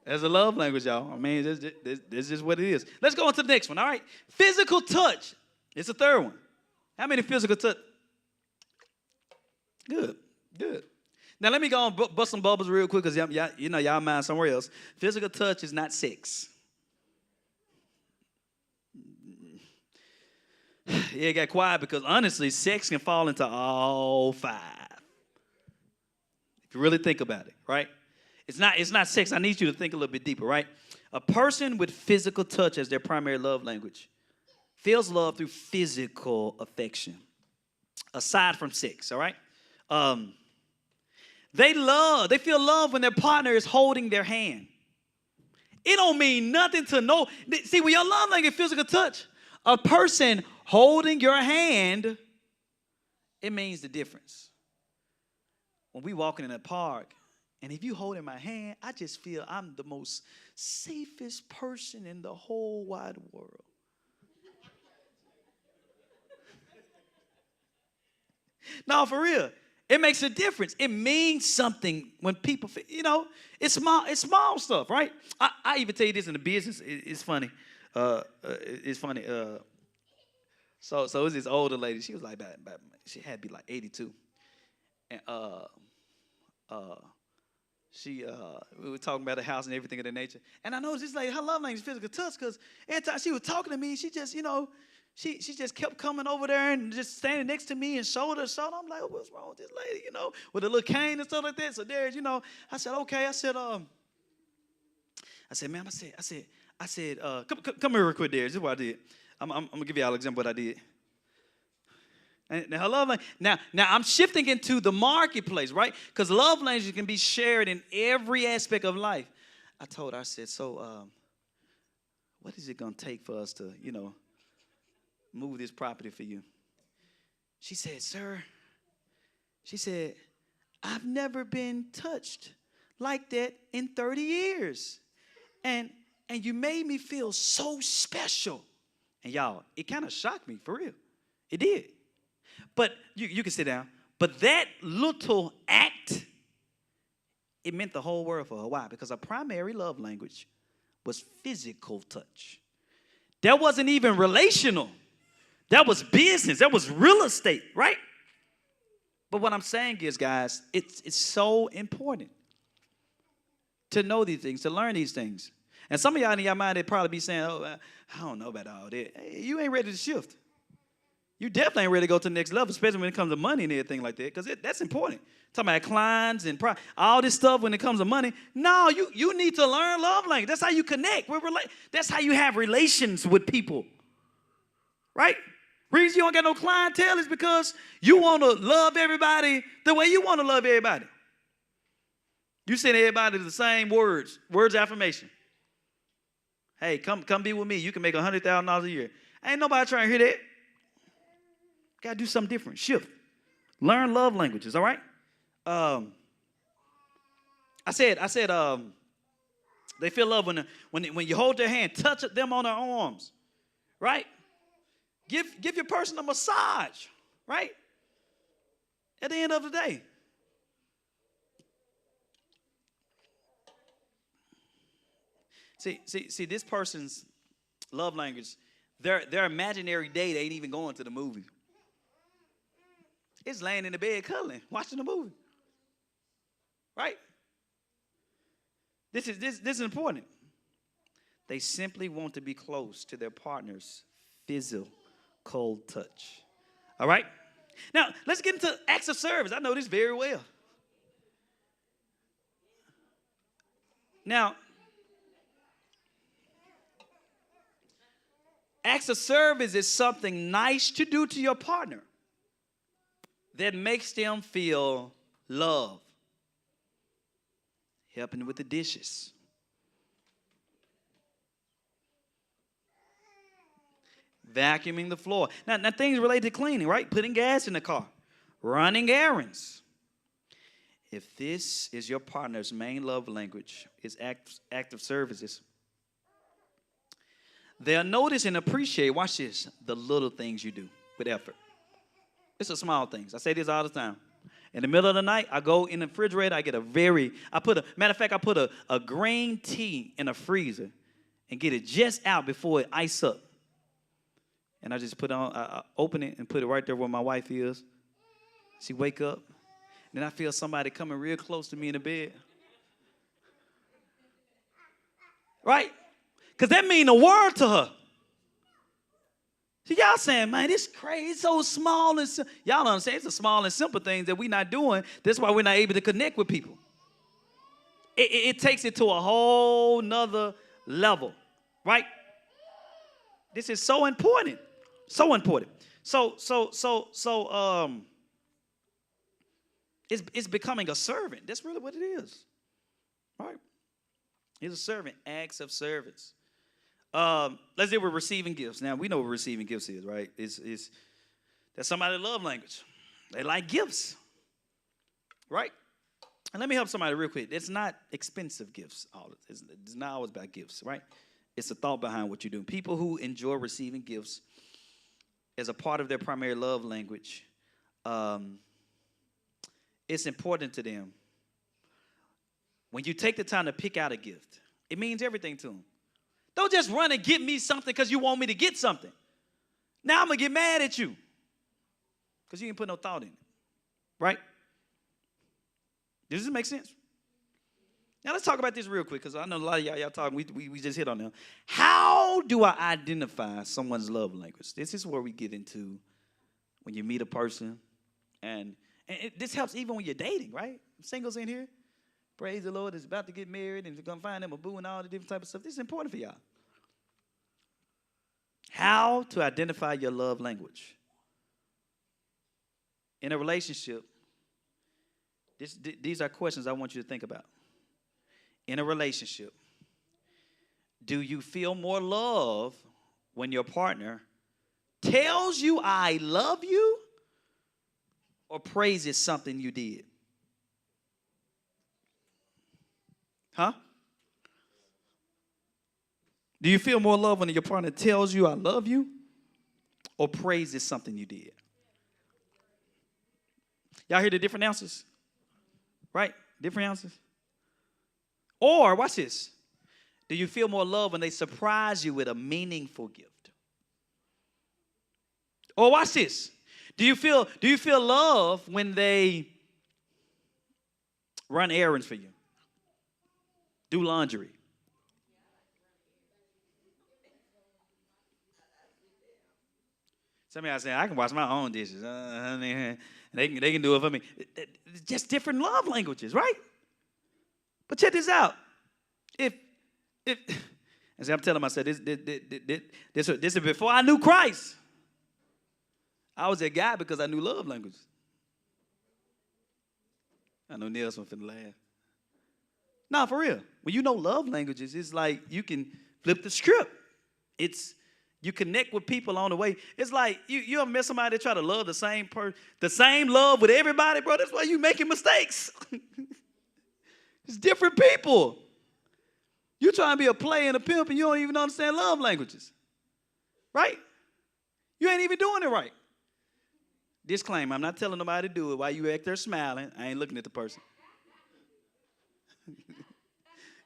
That's a love language, y'all. I mean, that's just what it is. Let's go on to the next one, all right? Physical touch. It's the third one. How many physical touch? Good. Now, let me go and bust some bubbles real quick because y'all mind somewhere else. Physical touch is not sex. Yeah, it got quiet because honestly, sex can fall into all five. If you really think about it, right? It's not sex. I need you to think a little bit deeper, right? A person with physical touch as their primary love language feels love through physical affection, aside from sex, all right? They feel love when their partner is holding their hand. It don't mean nothing to know. See, when your love language is physical touch, a person holding your hand, it means the difference. When we walking in a park, and if you holding my hand, I just feel I'm the most safest person in the whole wide world. No, for real. It makes a difference. It means something when people, it's small stuff, right? I even tell you this in the business. It's funny. It's funny. So it was this older lady. She was like she had to be like 82. And we were talking about the house and everything of that nature. And I noticed this lady, her love language is physical touch, because every time she was talking to me, she just, she just kept coming over there and just standing next to me and shoulder to shoulder. I'm like, oh, what's wrong with this lady, with a little cane and stuff like that. So there's, I said, okay. I said, ma'am, I said, come here real quick, there. This is what I did. I'm going to give you all an example of what I did. And her love language. Now I'm shifting into the marketplace, right? Because love language can be shared in every aspect of life. I told her, I said, so what is it going to take for us to, move this property for you? She said, sir, I've never been touched like that in 30 years. And you made me feel so special. And y'all, it kind of shocked me, for real. It did. But you can sit down. But that little act, it meant the whole world for her. Why? Because her primary love language was physical touch. That wasn't even relational. That was business. That was real estate, right? But what I'm saying is, guys, it's so important to know these things, to learn these things. And some of y'all in your mind, they'd probably be saying, oh, I don't know about all that. Hey, you ain't ready to shift. You definitely ain't ready to go to the next level, especially when it comes to money and everything like that, because that's important. Talking about clients and all this stuff when it comes to money. No, you need to learn love language. That's how you connect. That's how you have relations with people, right? Reason you don't got no clientele is because you want to love everybody the way you want to love everybody. You send everybody the same words of affirmation. Hey, come be with me. You can make $100,000 a year. Ain't nobody trying to hear that. Got to do something different. Shift. Learn love languages, all right? I said, they feel love when you hold their hand, touch them on their arms, right? Give your person a massage, right? At the end of the day. See, this person's love language, their imaginary date ain't even going to the movie. It's laying in the bed cuddling, watching the movie. Right? This is important. They simply want to be close to their partner's physical touch. All right? Now, let's get into acts of service. I know this very well. Now, acts of service is something nice to do to your partner that makes them feel love. Helping with the dishes. Vacuuming the floor. Now things related to cleaning, right? Putting gas in the car. Running errands. If this is your partner's main love language, is active services, they'll notice and appreciate, watch this, the little things you do with effort. It's the small things. I say this all the time. In the middle of the night, I go in the refrigerator, I put a green tea in a freezer and get it just out before it ice up. And I just I open it and put it right there where my wife is. She wake up. Then I feel somebody coming real close to me in the bed. Right? Because that mean the world to her. See, y'all saying, man, this crazy, it's so small and y'all don't understand. It's the small and simple things that we're not doing. That's why we're not able to connect with people. It takes it to a whole nother level, right? This is so important, so important. It's becoming a servant. That's really what it is, right? It's a servant, acts of service. Let's deal with receiving gifts. Now we know what receiving gifts is, right? That's somebody's love language. They like gifts, right? And let me help somebody real quick. It's not expensive gifts. It's not always about gifts, right? It's the thought behind what you do. People who enjoy receiving gifts as a part of their primary love language, it's important to them. When you take the time to pick out a gift, it means everything to them. Don't just run and get me something because you want me to get something. Now I'm going to get mad at you because you didn't put no thought in it, right? Does this make sense? Now let's talk about this real quick because I know a lot of y'all talking. We just hit on them. How do I identify someone's love language? This is where we get into when you meet a person, and this helps even when you're dating, right? Singles in here, praise the Lord, is about to get married and you're gonna find them a boo and all the different type of stuff. This is important for y'all. How to identify your love language in a relationship. These are questions I want you to think about. In a relationship, do you feel more love when your partner tells you I love you or praises something you did? Huh? Do you feel more love when your partner tells you I love you or praises something you did? Y'all hear the different answers? Right? Different answers? Or, watch this. Do you feel more love when they surprise you with a meaningful gift? Or watch this. Do you feel love when they run errands for you? Do laundry? Some of y'all say, I can wash my own dishes. They can do it for me. It's just different love languages, right? But check this out. If as I'm telling myself, this is before I knew Christ. I was that guy because I knew love languages. I know Nelson finna laugh. No, for real. When you know love languages, it's like you can flip the script. You connect with people on the way. It's like you ever met somebody that try to love the same love with everybody, bro. That's why you making mistakes. It's different people. You trying to be a player and a pimp and you don't even understand love languages. Right? You ain't even doing it right. Disclaimer, I'm not telling nobody to do it while you act there smiling. I ain't looking at the person.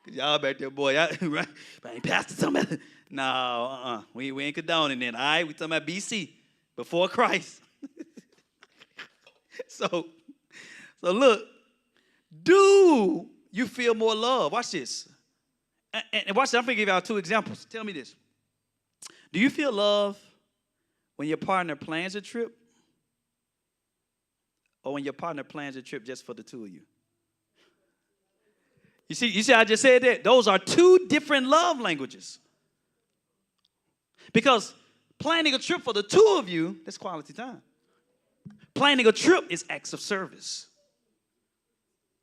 Cause y'all back there, boy, right? I ain't pastor somebody. No, we ain't condoning it, all right? We talking about BC, before Christ. So look, do you feel more love? Watch this. And watch this, I'm going to give y'all two examples. Tell me this. Do you feel love when your partner plans a trip or when your partner plans a trip just for the two of you? You see I just said that? Those are two different love languages. Because planning a trip for the two of you, that's quality time. Planning a trip is acts of service.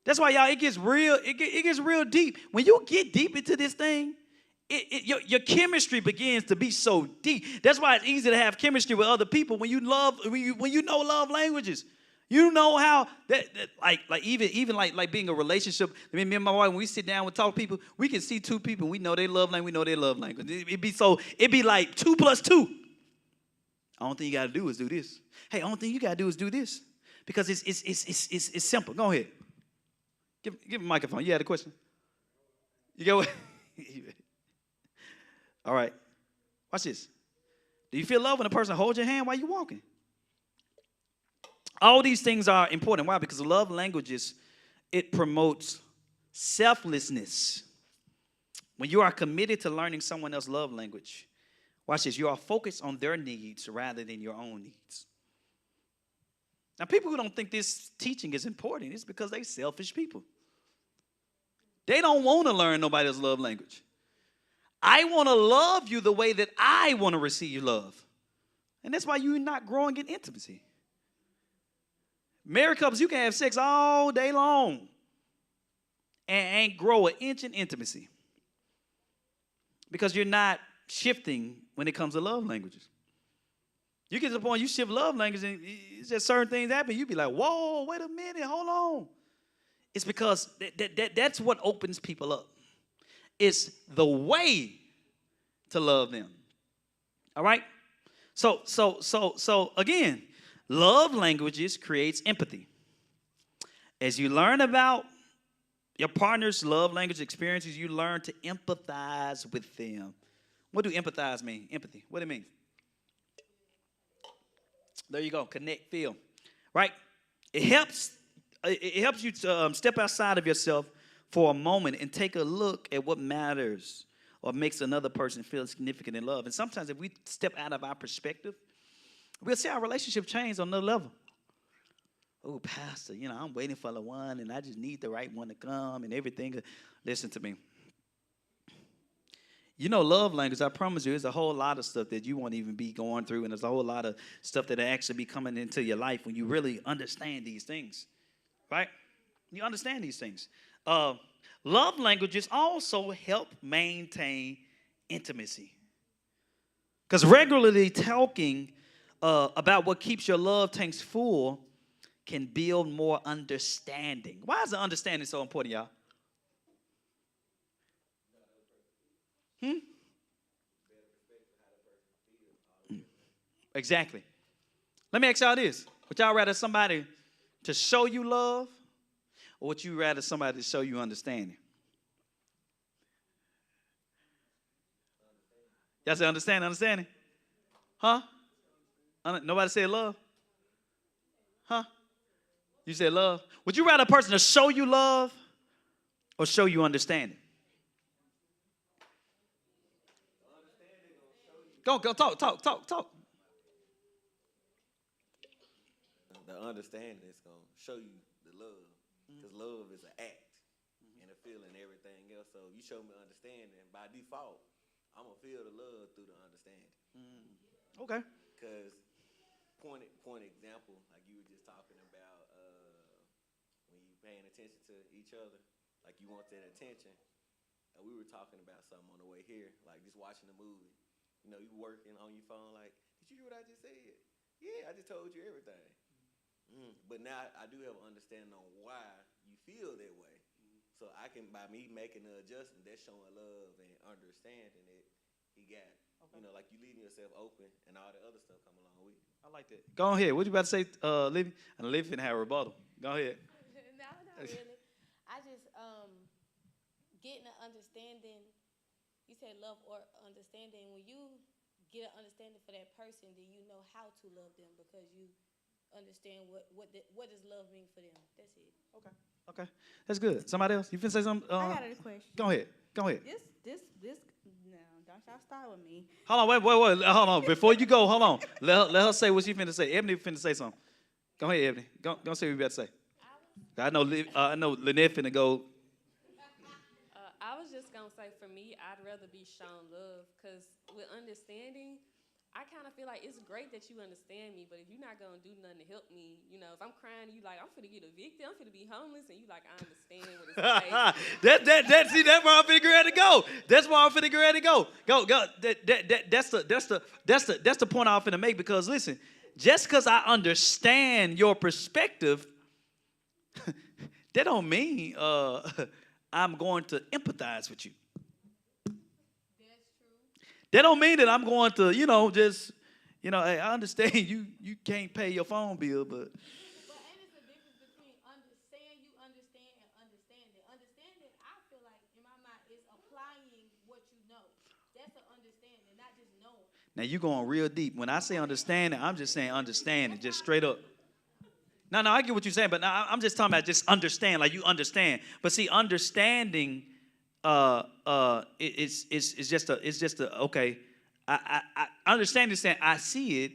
That's why, y'all, it gets real deep. When you get deep into this thing, your chemistry begins to be so deep. That's why it's easy to have chemistry with other people when you know love languages. You know how like being a relationship. I mean, me and my wife, when we sit down and talk to people, we can see two people. We know they love language. We know their love language. It'd be like 2 + 2. Only thing you gotta do is do this. Hey, only thing you gotta do is do this because it's simple. Go ahead. Give a microphone. You had a question? You go. All right. Watch this. Do you feel love when a person holds your hand while you're walking? All these things are important. Why? Because love languages, it promotes selflessness. When you are committed to learning someone else's love language, Watch this. You are focused on their needs rather than your own needs. Now, people who don't think this teaching is important, it's because they selfish people. They don't want to learn nobody else's love language. I want to love you the way that I want to receive love. And that's why you're not growing in intimacy. Married couples, you can have sex all day long and ain't grow an inch in intimacy because you're not shifting when it comes to love languages. You get to the point you shift love language and it's just certain things happen. You be like, whoa, wait a minute, hold on. It's because that's what opens people up. It's the way to love them. All right? So again, love languages creates empathy. As you learn about your partner's love language experiences, you learn to empathize with them. What do empathize mean? Empathy. What do it mean? There you go. Connect, feel. Right? It helps you to step outside of yourself for a moment and take a look at what matters or makes another person feel significant in love. And sometimes if we step out of our perspective, we'll see our relationship change on another level. Oh, Pastor, I'm waiting for the one, and I just need the right one to come and everything. Listen to me. Love language, I promise you, there's a whole lot of stuff that you won't even be going through, and there's a whole lot of stuff that will actually be coming into your life when you really understand these things, right? You understand these things. Love languages also help maintain intimacy. Because regularly talking about what keeps your love tanks full can build more understanding. Why is the understanding so important, y'all? Exactly. Let me ask y'all this. Would y'all rather somebody to show you love, or would you rather somebody to show you understanding? Y'all say understanding? Huh? Nobody said love? Huh? You said love. Would you rather a person to show you love or show you understanding? Go, talk. The understanding is going to show you the love. Because love is an act and a feeling and everything else. So you show me understanding, by default, I'm going to feel the love through the understanding. Okay. Because point example, like you were just talking about when you paying attention to each other, like you want that attention. We were talking about something on the way here, like just watching a movie. You working on your phone, like, did you hear what I just said? Yeah, I just told you everything. But now I do have an understanding on why you feel that way. So I can, by me making the adjustment, that's showing love and understanding it. He got it. Okay. Like you leaving yourself open and all the other stuff come along with it. I like that. Go ahead. What you about to say, Livy? And Livy can have a rebuttal. Go ahead. No, not really. I just getting an understanding. You said love or understanding. When you get an understanding for that person, then you know how to love them because you understand what does love mean for them. That's it. Okay. That's good. Somebody else? You finna say something? I got a question. Go ahead. This, no, don't y'all start with me. Hold on, wait. Hold on. Before you go, hold on. Let her say what she finna say. Ebony finna say something. Go ahead, Ebony. Go say what you about to say. I know Lynette finna go. I was just going to say, for me, I'd rather be shown love because with understanding, I kind of feel like it's great that you understand me, but if you're not going to do nothing to help me, if I'm crying, you like, I'm finna get evicted, I'm finna be homeless, and you like, I understand what it's like. See, that's where I'm finna get ready to go. That's where I'm finna get ready to go. Go. That's the point I'm finna make because, listen, just because I understand your perspective, that don't mean I'm going to empathize with you. That's true. That don't mean that I'm going to, hey, I understand you can't pay your phone bill, but. But and it's a difference between you understand, and understanding. Understanding, I feel like, in my mind, is applying what you know. That's an understanding, not just knowing. Now, you're going real deep. When I say understanding, I'm just saying understanding, just straight up. No, I get what you're saying, but now I'm just talking about just understand, like you understand. But see, understanding, it's just a okay. I understand you saying I see it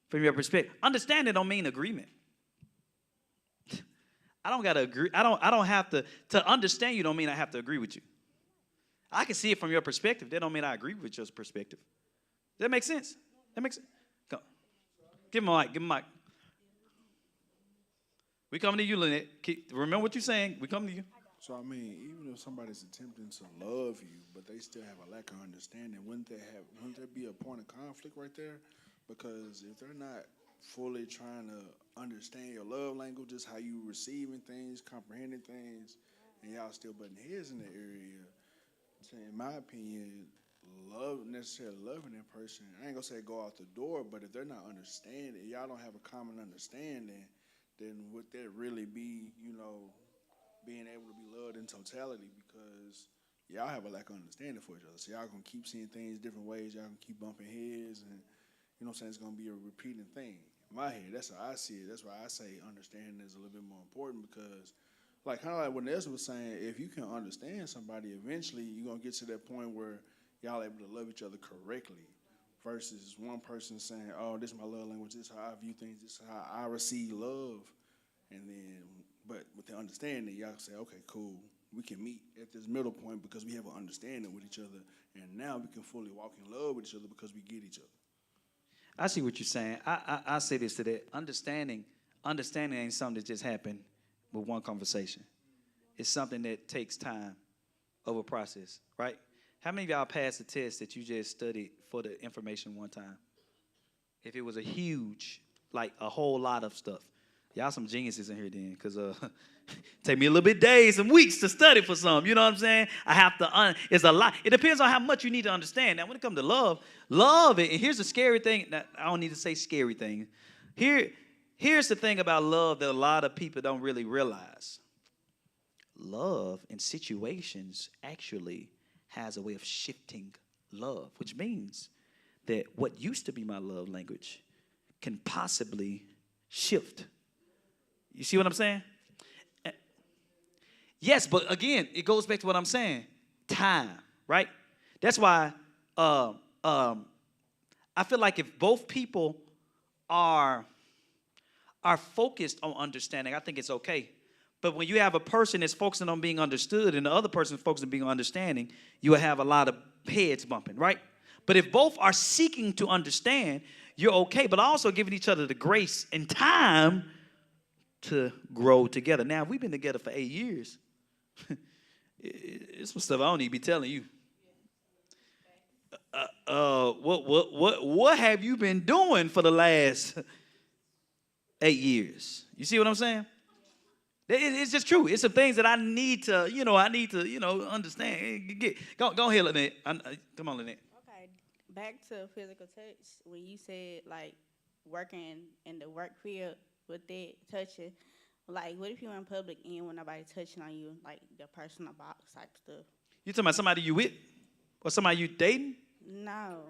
from your perspective. Understanding don't mean agreement. I don't gotta agree. I don't have to understand you don't mean I have to agree with you. I can see it from your perspective. That don't mean I agree with your perspective. Does that make sense? That makes sense? Go. Give him a mic. Give him a mic. We coming to you, Lynette. Remember what you're saying. We come to you. So I mean, even if somebody's attempting to love you, but they still have a lack of understanding, wouldn't there be a point of conflict right there? Because if they're not fully trying to understand your love languages, how you receiving things, comprehending things, and y'all still butting heads in the area, so in my opinion, necessarily loving that person, I ain't gonna say go out the door, but if they're not understanding, y'all don't have a common understanding, then would that really be, being able to be loved in totality? Because y'all have a lack of understanding for each other. So y'all gonna keep seeing things different ways. Y'all gonna keep bumping heads, and it's gonna be a repeating thing. In my head, that's how I see it. That's why I say understanding is a little bit more important, because kind of like what Nessa was saying, if you can understand somebody, eventually you're gonna get to that point where y'all able to love each other correctly, versus one person saying, "Oh, this is my love language. This is how I view things. This is how I receive love," but with the understanding, y'all say, "Okay, cool. We can meet at this middle point because we have an understanding with each other, and now we can fully walk in love with each other because we get each other." I see what you're saying. I say this to that. Understanding ain't something that just happened with one conversation. It's something that takes time of a process, right? How many of y'all passed the test that you just studied for the information one time? If it was a huge, a whole lot of stuff. Y'all some geniuses in here then, because take me a little bit days and weeks to study for some. You know what I'm saying? I have to, it's a lot. It depends on how much you need to understand. Now, when it comes to love, and here's the scary thing. Now, I don't need to say scary thing. Here's the thing about love that a lot of people don't really realize. Love in situations actually has a way of shifting love, which means that what used to be my love language can possibly shift. You see what I'm saying? Yes, but again, it goes back to what I'm saying. Time, right? That's why I feel like if both people are focused on understanding, I think it's okay. But when you have a person that's focusing on being understood and the other person focusing on being understanding, you will have a lot of heads bumping, right? But if both are seeking to understand, you're okay, but also giving each other the grace and time to grow together. Now, we've been together for 8 years. It's some stuff I don't need to be telling you. What have you been doing for the last 8 years? You see what I'm saying? It's just true. It's some things that I need to, understand. Go ahead, Lynette. Come on, Lynette. Okay, back to physical touch. When you said working in the work field with that touching, what if you're in public and when nobody touching on you, the personal box type stuff? You talking about somebody you with, or somebody you dating? No.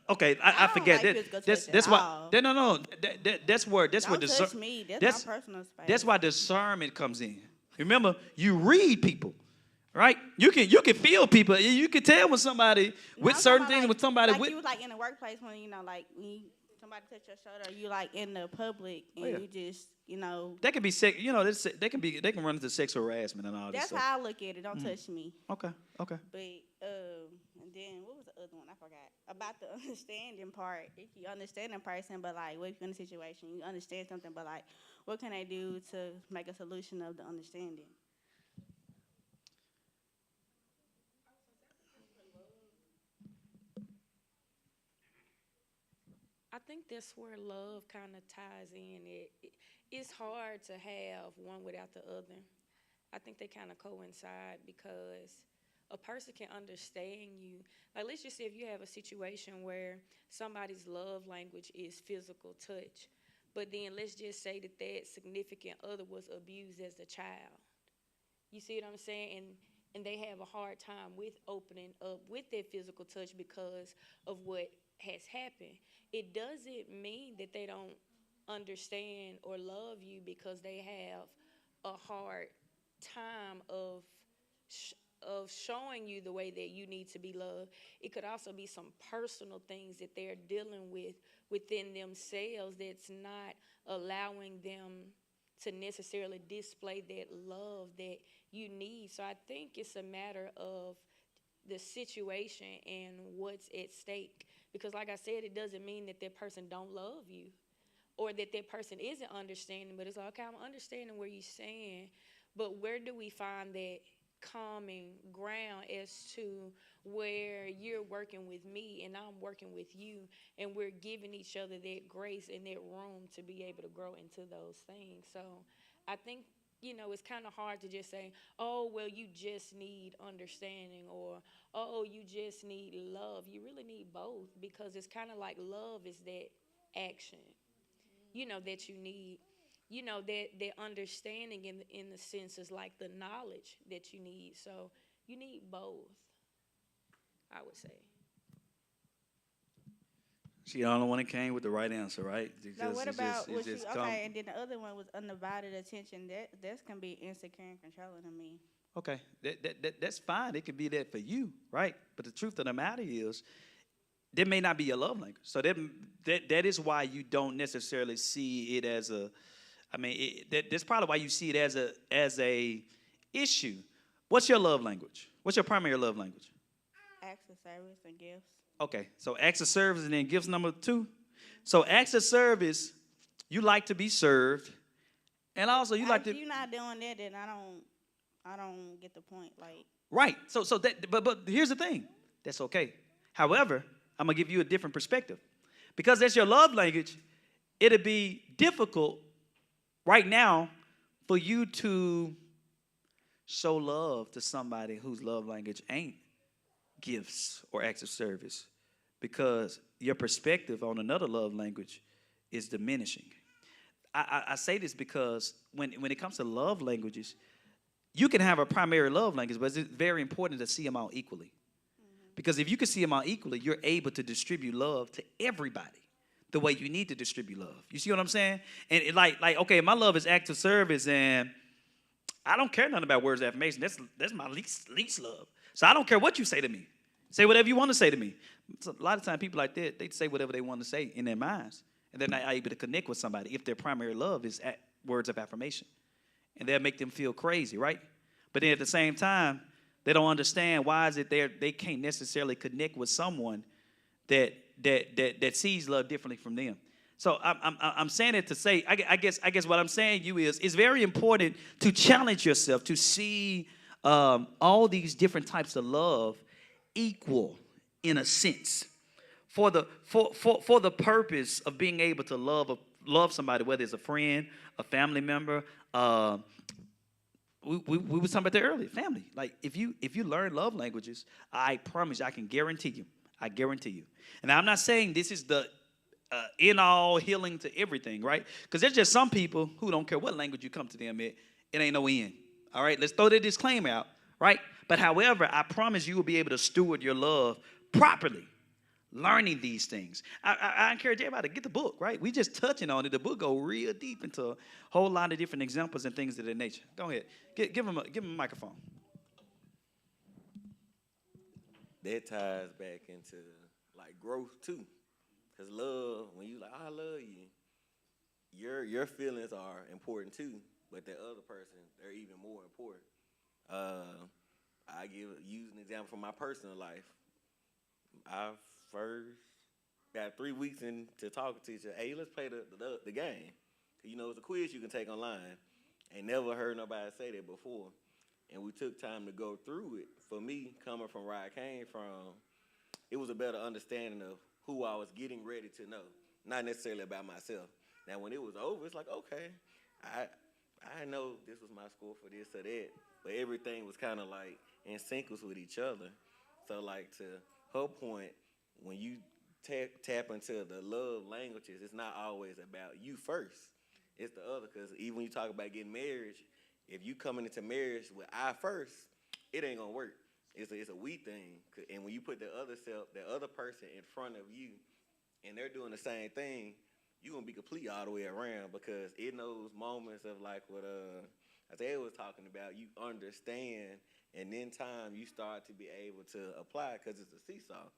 Okay. I forget that. That's why. No. That's where. That's Don't where touch me. That's my personal space. That's why discernment comes in. Remember, you read people, right? You can feel people. You can tell when somebody with certain things, with somebody with. You in the workplace when when somebody touch your shoulder, you in the public and you just That can be sex. They can run into sexual harassment and all this. That's how I look at it. Don't touch me. Okay. But and then what was the other one? I forgot about the understanding part. If you understand a person, but what if you're in a situation, you understand something, but what can I do to make a solution of the understanding? I think that's where love kind of ties in. It's hard to have one without the other. I think they kind of coincide because a person can understand you. Let's just say if you have a situation where somebody's love language is physical touch, but then let's just say that significant other was abused as a child. You see what I'm saying? And they have a hard time with opening up with that physical touch because of what has happened. It doesn't mean that they don't understand or love you because they have a hard time of showing you the way that you need to be loved. It could also be some personal things that they're dealing with within themselves that's not allowing them to necessarily display that love that you need. So I think it's a matter of the situation and what's at stake. Because like I said, it doesn't mean that that person don't love you or that that person isn't understanding, but it's like, okay, I'm understanding where you're saying, but where do we find that common ground as to where you're working with me and I'm working with you, and we're giving each other that grace and that room to be able to grow into those things. So I think, it's kind of hard to just say, oh, well, you just need understanding, or, oh, you just need love. You really need both, because it's kind of like love is that action, that you need. That understanding in the sense is like the knowledge that you need. So you need both, I would say. She the only one that came with the right answer, right? Now, what about what you? Okay, and then the other one was undivided attention. That's can be insecure and controlling to me. Okay, that's fine. It could be that for you, right? But the truth of the matter is, that may not be your love language. So that is why you don't necessarily see it as a. I mean, that's probably why you see it as a issue. What's your love language? What's your primary love language? Acts of service and gifts. Okay, so acts of service and then gifts number 2. So acts of service, you like to be served, and also you like to. If you're not doing that, then I don't get the point. Like. Right. So that, but here's the thing. That's okay. However, I'm gonna give you a different perspective, because that's your love language. It'd be difficult right now for you to show love to somebody whose love language ain't gifts or acts of service, because your perspective on another love language is diminishing. I say this because when it comes to love languages, you can have a primary love language, but it's very important to see them all equally. Because if you can see them all equally, you're able to distribute love to everybody the way you need to distribute love. You see what I'm saying? And okay, my love is acts of service, and I don't care nothing about words of affirmation. That's my least love. So I don't care what you say to me. Say whatever you want to say to me. So a lot of times people like that, they say whatever they want to say in their minds, and they're not able to connect with somebody if their primary love is words of affirmation. And they'll make them feel crazy, right? But then at the same time, they don't understand why is it they can't necessarily connect with someone that sees love differently from them. So I'm saying it to say, I guess what I'm saying to you is, it's very important to challenge yourself to see all these different types of love equal in a sense, for the purpose of being able to love somebody, whether it's a friend, a family member. We were talking about that earlier, family. Like if you learn love languages, I promise you, I guarantee you. And I'm not saying this is the in all healing to everything, right? Because there's just some people who don't care what language you come to them in, it ain't no end. All right, let's throw the disclaimer out, right? But however, I promise you will be able to steward your love properly, learning these things. I encourage everybody to get the book, right? We just touching on it. The book go real deep into a whole lot of different examples and things of that nature. Go ahead, give him a microphone. That ties back into like growth too, because love, when you like, I love you, your feelings are important too, but the other person, they're even more important. I use an example from my personal life. I first got 3 weeks into talking to each other. Hey, let's play the game. You know, it's a quiz you can take online. Ain't never heard nobody say that before. And we took time to go through it. For me, coming from where I came from, it was a better understanding of who I was getting ready to know, not necessarily about myself. Now, when it was over, it's like, okay, I know this was my score for this or that, but everything was kind of like in sync with each other. So, like, to her point, when you tap into the love languages, it's not always about you first. It's the other, because even when you talk about getting married, if you coming into marriage with I first, it ain't gonna work. It's a we thing. And when you put the other person in front of you, and they're doing the same thing, you're gonna be complete all the way around, because in those moments of like what Isaiah was talking about, you understand And in time, you start to be able to apply because it's a seesaw.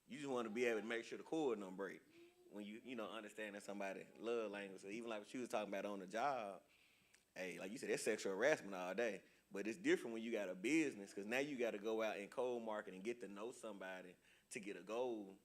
You just want to be able to make sure the cord don't break when you know, understanding somebody love language. So even like what you was talking about on the job, hey, like you said, that's sexual harassment all day. But it's different when you got a business because now you got to go out and cold market and get to know somebody to get a goal,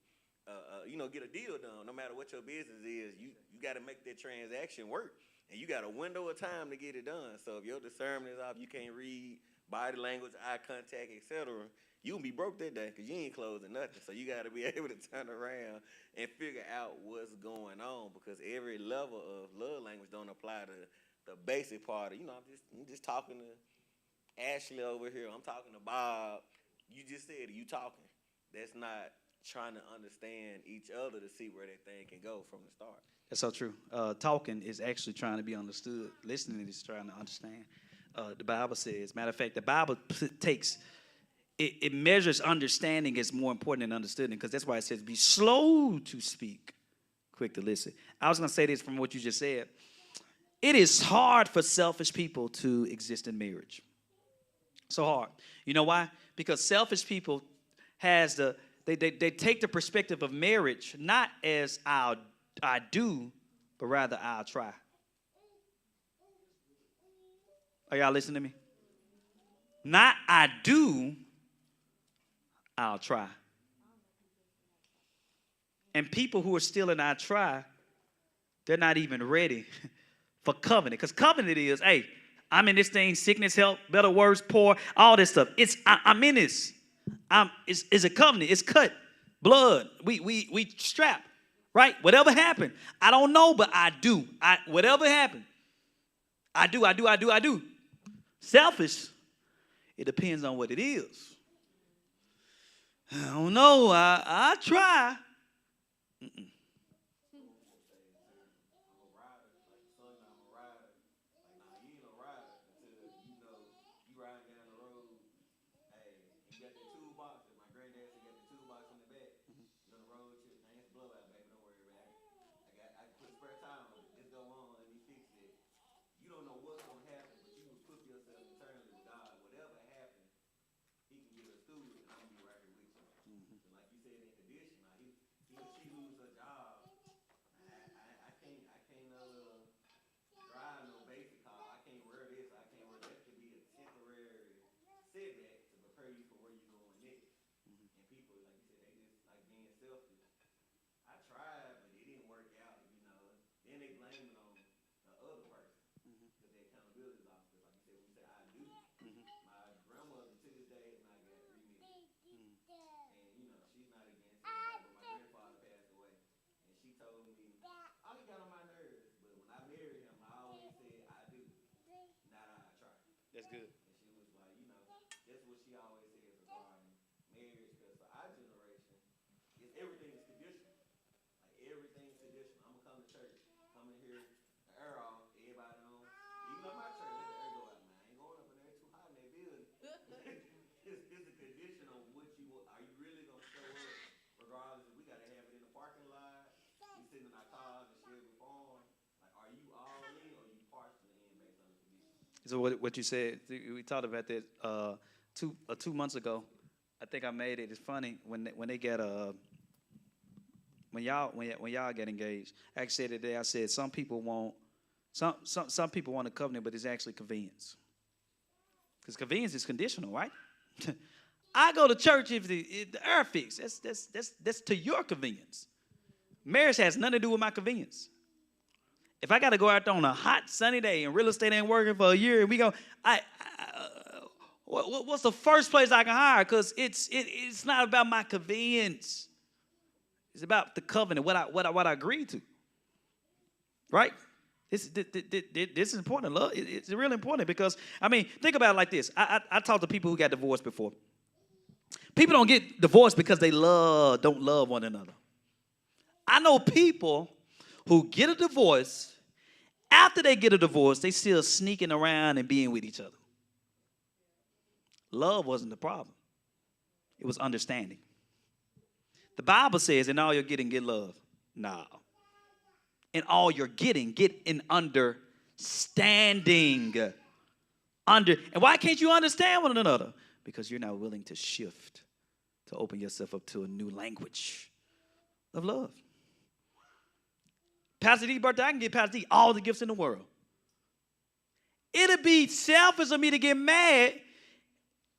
you know, get a deal done. No matter what your business is, you got to make that transaction work. And you got a window of time to get it done. So if your discernment is off, you can't read body language, eye contact, etc., you gonna be broke that day because you ain't closing nothing. So you got to be able to turn around and figure out what's going on because every level of love language don't apply to the basic part of, you know, I'm just talking to Ashley over here. I'm talking to Bob. You just said it, you talking. That's not trying to understand each other to see where that thing can go from the start. That's so true. Talking is actually trying to be understood. Listening is trying to understand. The Bible says, matter of fact, the Bible takes, it measures understanding as more important than understanding because that's why it says be slow to speak, quick to listen. I was going to say this from what you just said. It is hard for selfish people to exist in marriage. So hard. You know why? Because selfish people they take the perspective of marriage not as I do, but rather I'll try. Are y'all listening to me? Not I do, I'll try. And people who are still in I try, they're not even ready for covenant. Because covenant is, hey, I'm in this thing, sickness, health, better words, poor, all this stuff. I'm in this. It's a covenant. It's cut. Blood. We strap. Right? Whatever happened. I don't know, but I do. Whatever happened. I do. Selfish. It depends on what it is. I don't know. I try. Mm-mm. That's good. And she was like, you know, that's what she always says regarding marriage, because for our generation, everything is conditional. Like everything is conditional. I'm gonna come to church, come in here, the air off, everybody on. Even on my church, let the air go out. Man, I ain't going up in there too hot in that building. It's a condition on what you want. Are you really gonna show up? Regardless, if we gotta have it in the parking lot, we sitting in our cars and shit before. Like, are you all in or you partially in based on the condition? So what you said, we talked about that 2 months ago. I think I made it. It's funny when they get when y'all get engaged. I actually said today, I said some people want a covenant, but it's actually convenience. Because convenience is conditional, right? I go to church if the air fix. That's to your convenience. Marriage has nothing to do with my convenience. If I got to go out there on a hot sunny day and real estate ain't working for a year, and we go, what's the first place I can hire? Because it's not about my convenience. It's about the covenant, what I agreed to. Right? This is important. Love. It's really important because, I mean, think about it like this. I talk to people who got divorced before. People don't get divorced because they don't love one another. I know people who get a divorce. After they get a divorce, they still sneaking around and being with each other. Love wasn't the problem. It was understanding. The Bible says, in all you're getting, get love. No. In all you're getting, get an understanding. And why can't you understand one another? because you're not willing to shift, to open yourself up to a new language of love. Pastor D's birthday, I can give Pastor D all the gifts in the world. It'd be selfish of me to get mad,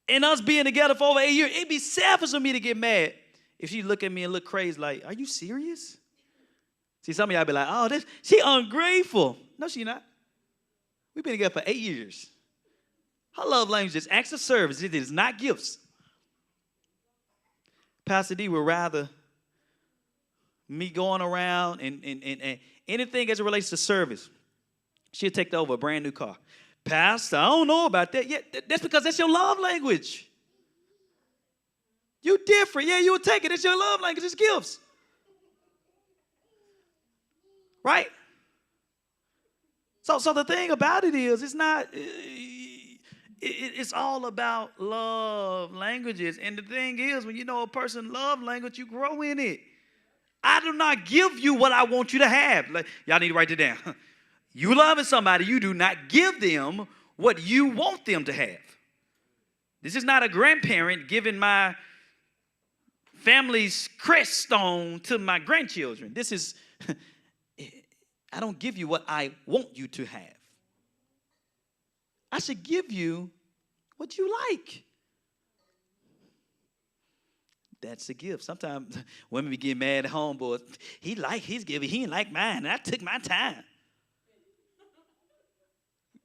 and us being together for over 8 years, it'd be selfish of me to get mad if she look at me and look crazy like, are you serious? See, some of y'all be like, oh, she ungrateful. No, she not. We've been together for 8 years. Her love language is acts of service. It is not gifts. Pastor D would rather me going around and anything as it relates to service. She'll take over a brand new car. Pastor, I don't know about that. Yeah, that's because that's your love language. You different. Yeah, you would take it. It's your love language. It's gifts. Right? So the thing about it is, it's not, it's all about love languages. And the thing is, when you know a person's love language, you grow in it. I do not give you what I want you to have. Like, y'all need to write it down. You loving somebody, you do not give them what you want them to have. This is not a grandparent giving my family's crest stone to my grandchildren. This is, I don't give you what I want you to have. I should give you what you like. That's a gift. Sometimes women be getting mad at homeboys. He's giving, he ain't like mine. And I took my time.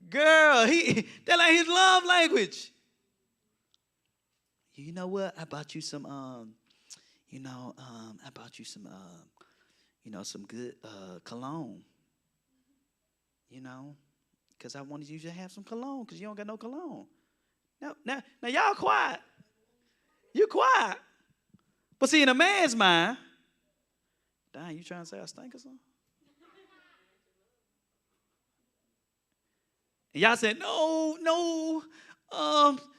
Girl, that ain't his love language. You know what? I bought you some, I bought you some, some good cologne. Because I wanted you to have some cologne because you don't got no cologne. Now y'all quiet. You quiet. But see, in a man's mind, dang, you trying to say I stink or something? And y'all said, no,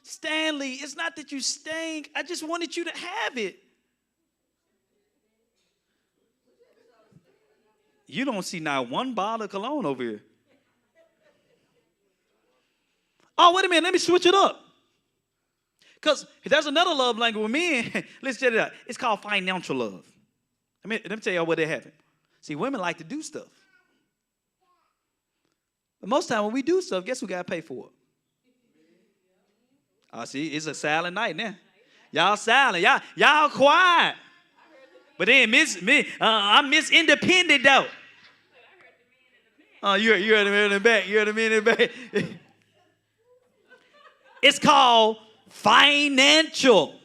Stanley, it's not that you stink. I just wanted you to have it. You don't see not one bottle of cologne over here. Oh, wait a minute, let me switch it up. Because there's another love language with men. Let's check it out. It's called financial love. Let me tell y'all what they have. See, women like to do stuff. But most time when we do stuff, guess who got to pay for it? Oh, see, it's a silent night now. Y'all silent. Y'all quiet. But then I'm Miss Independent, though. Oh, you heard the man in the back. You heard the man in the back. It's called financial.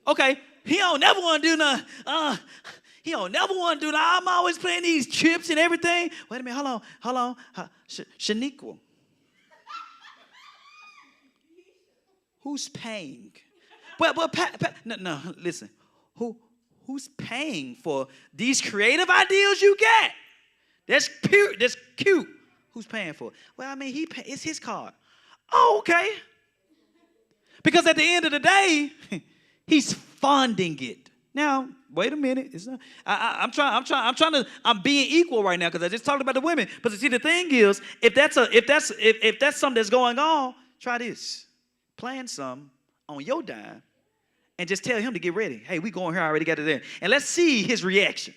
Okay, he don't never want to do nothing. He don't never want to do that. I'm always playing these chips and everything. Wait a minute, hold on. Shaniqua. Who's paying? Well, no, listen. Who's paying for these creative ideas you got? That's pure. That's cute. Who's paying for it? Well, I mean, it's his card. Oh, okay. Because at the end of the day, he's funding it. Now, wait a minute. It's not, I'm being equal right now because I just talked about the women. But see, the thing is, if that's something that's going on, try this. Plan some on your dime and just tell him to get ready. Hey, we going here, I already got it there. And let's see his reaction.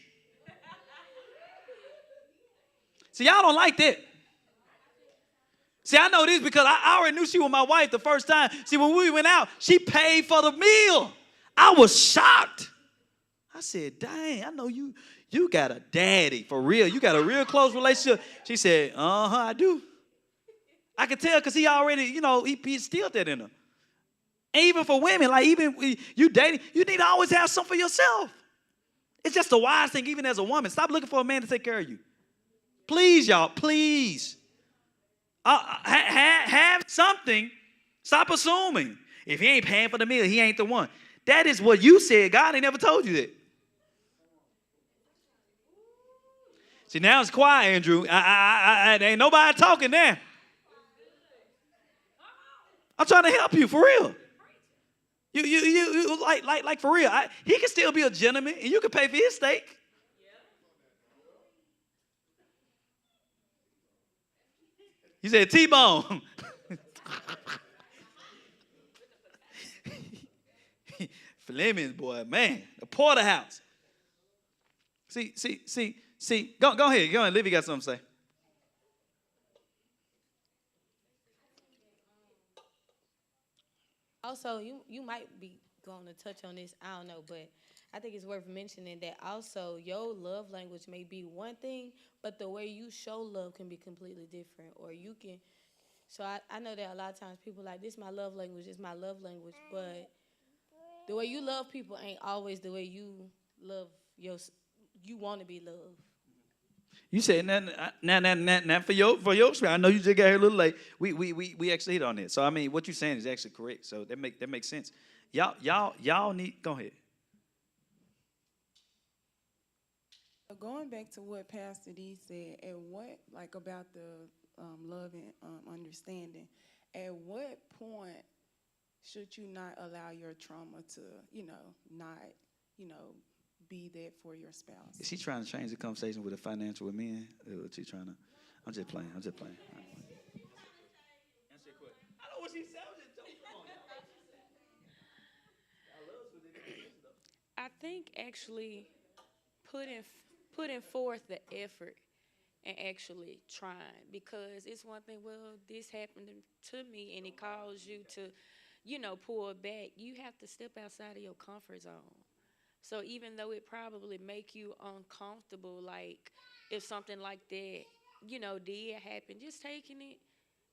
See, y'all don't like that. See, I know this because I already knew she was my wife the first time. See, when we went out, she paid for the meal. I was shocked. I said, dang, I know you got a daddy for real. You got a real close relationship. She said, I do. I could tell because he already, he instilled that in her. And even for women, like even you dating, you need to always have something for yourself. It's just a wise thing, even as a woman. Stop looking for a man to take care of you. Please, y'all, please. Have something. Stop assuming. If he ain't paying for the meal, he ain't the one. That is what you said. God ain't never told you that. See, now it's quiet, Andrew. Ain't nobody talking there. I'm trying to help you, for real. You like for real. He can still be a gentleman, and you can pay for his steak. You said T-bone. Flemings, boy, man, the porterhouse. See. Go ahead. Livy got something to say. Also, you might be going to touch on this. I don't know, but I think it's worth mentioning that also your love language may be one thing, but the way you show love can be completely different. Or you can. So I know that a lot of times people like, this my love language, this my love language, but the way you love people ain't always the way you love you want to be loved. You said now for your experience. I know you just got here a little late. We actually hit on it. So I mean, what you're saying is actually correct. So that makes sense. Y'all need go ahead. Going back to what Pastor D said, at what, like about the love and understanding, at what point should you not allow your trauma to, not, be that for your spouse? Is she trying to change the conversation with the financial with men? Or is she trying to? I'm just playing. Answer your question. I know what she said. I'm just joking. Come on, I think actually putting forth the effort and actually trying, because it's one thing, well, this happened to me and it caused you to, pull back. You have to step outside of your comfort zone. So even though it probably make you uncomfortable, like if something like that, did happen, just taking it,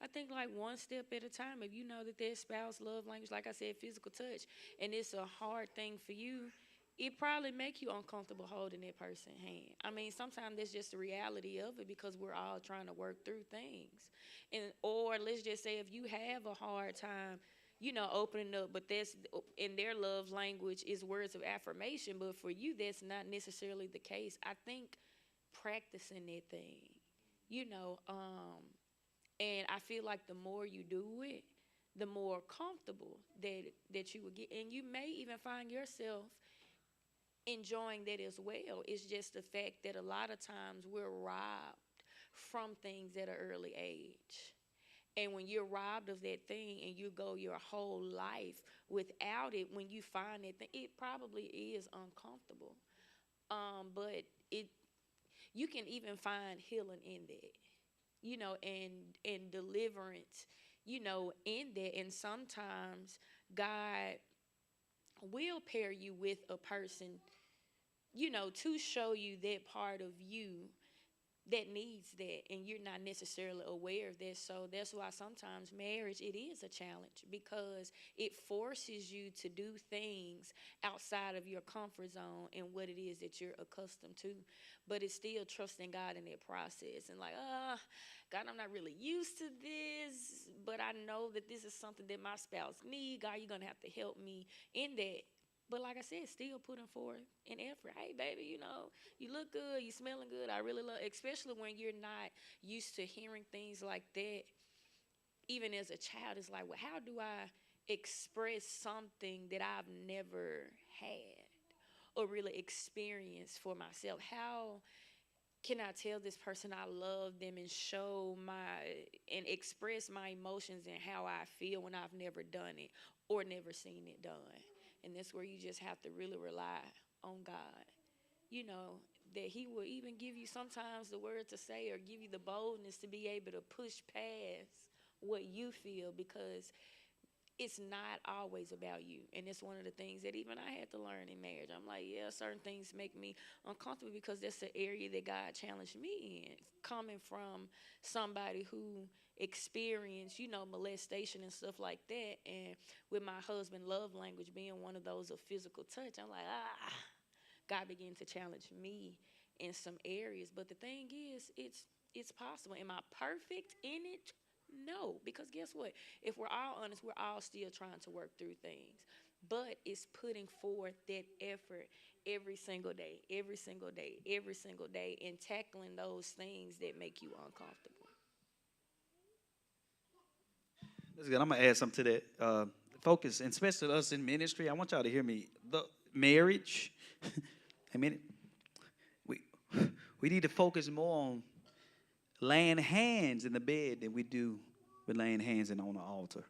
I think like one step at a time. If you know that their spouse love language, like I said, physical touch, and it's a hard thing for you, it probably make you uncomfortable holding that person's hand. I mean, sometimes that's just the reality of it because we're all trying to work through things. Or let's just say if you have a hard time, opening up, but that's in their love language is words of affirmation, but for you, that's not necessarily the case. I think practicing that thing, and I feel like the more you do it, the more comfortable that you will get, and you may even find yourself enjoying that as well. It's just the fact that a lot of times we're robbed from things at an early age. And when you're robbed of that thing and you go your whole life without it, when you find it, it probably is uncomfortable. But you can even find healing in that, and deliverance, in that. And sometimes God will pair you with a person, to show you that part of you that needs that, and you're not necessarily aware of that. So that's why sometimes marriage, it is a challenge because it forces you to do things outside of your comfort zone and what it is that you're accustomed to. But it's still trusting God in that process and like, God, I'm not really used to this, but I know that this is something that my spouse needs. God, you're going to have to help me in that. But like I said, still putting forth an effort. Hey, baby, you look good, you smelling good. I really love, especially when you're not used to hearing things like that. Even as a child, it's like, well, how do I express something that I've never had or really experienced for myself? How can I tell this person I love them and show and express my emotions and how I feel when I've never done it or never seen it done? And that's where you just have to really rely on God, that he will even give you sometimes the word to say or give you the boldness to be able to push past what you feel, because it's not always about you. And it's one of the things that even I had to learn in marriage. I'm like, yeah, certain things make me uncomfortable because that's the area that God challenged me in, coming from somebody who experienced, molestation and stuff like that. And with my husband love language being one of those of physical touch, I'm like, God began to challenge me in some areas. But the thing is, it's possible. Am I perfect in it? No, because guess what? If we're all honest, we're all still trying to work through things. But it's putting forth that effort every single day, and tackling those things that make you uncomfortable. That's good. I'm going to add something to that. Focus, and especially us in ministry, I want y'all to hear me. The marriage, we need to focus more on laying hands in the bed than we do with laying hands on the altar.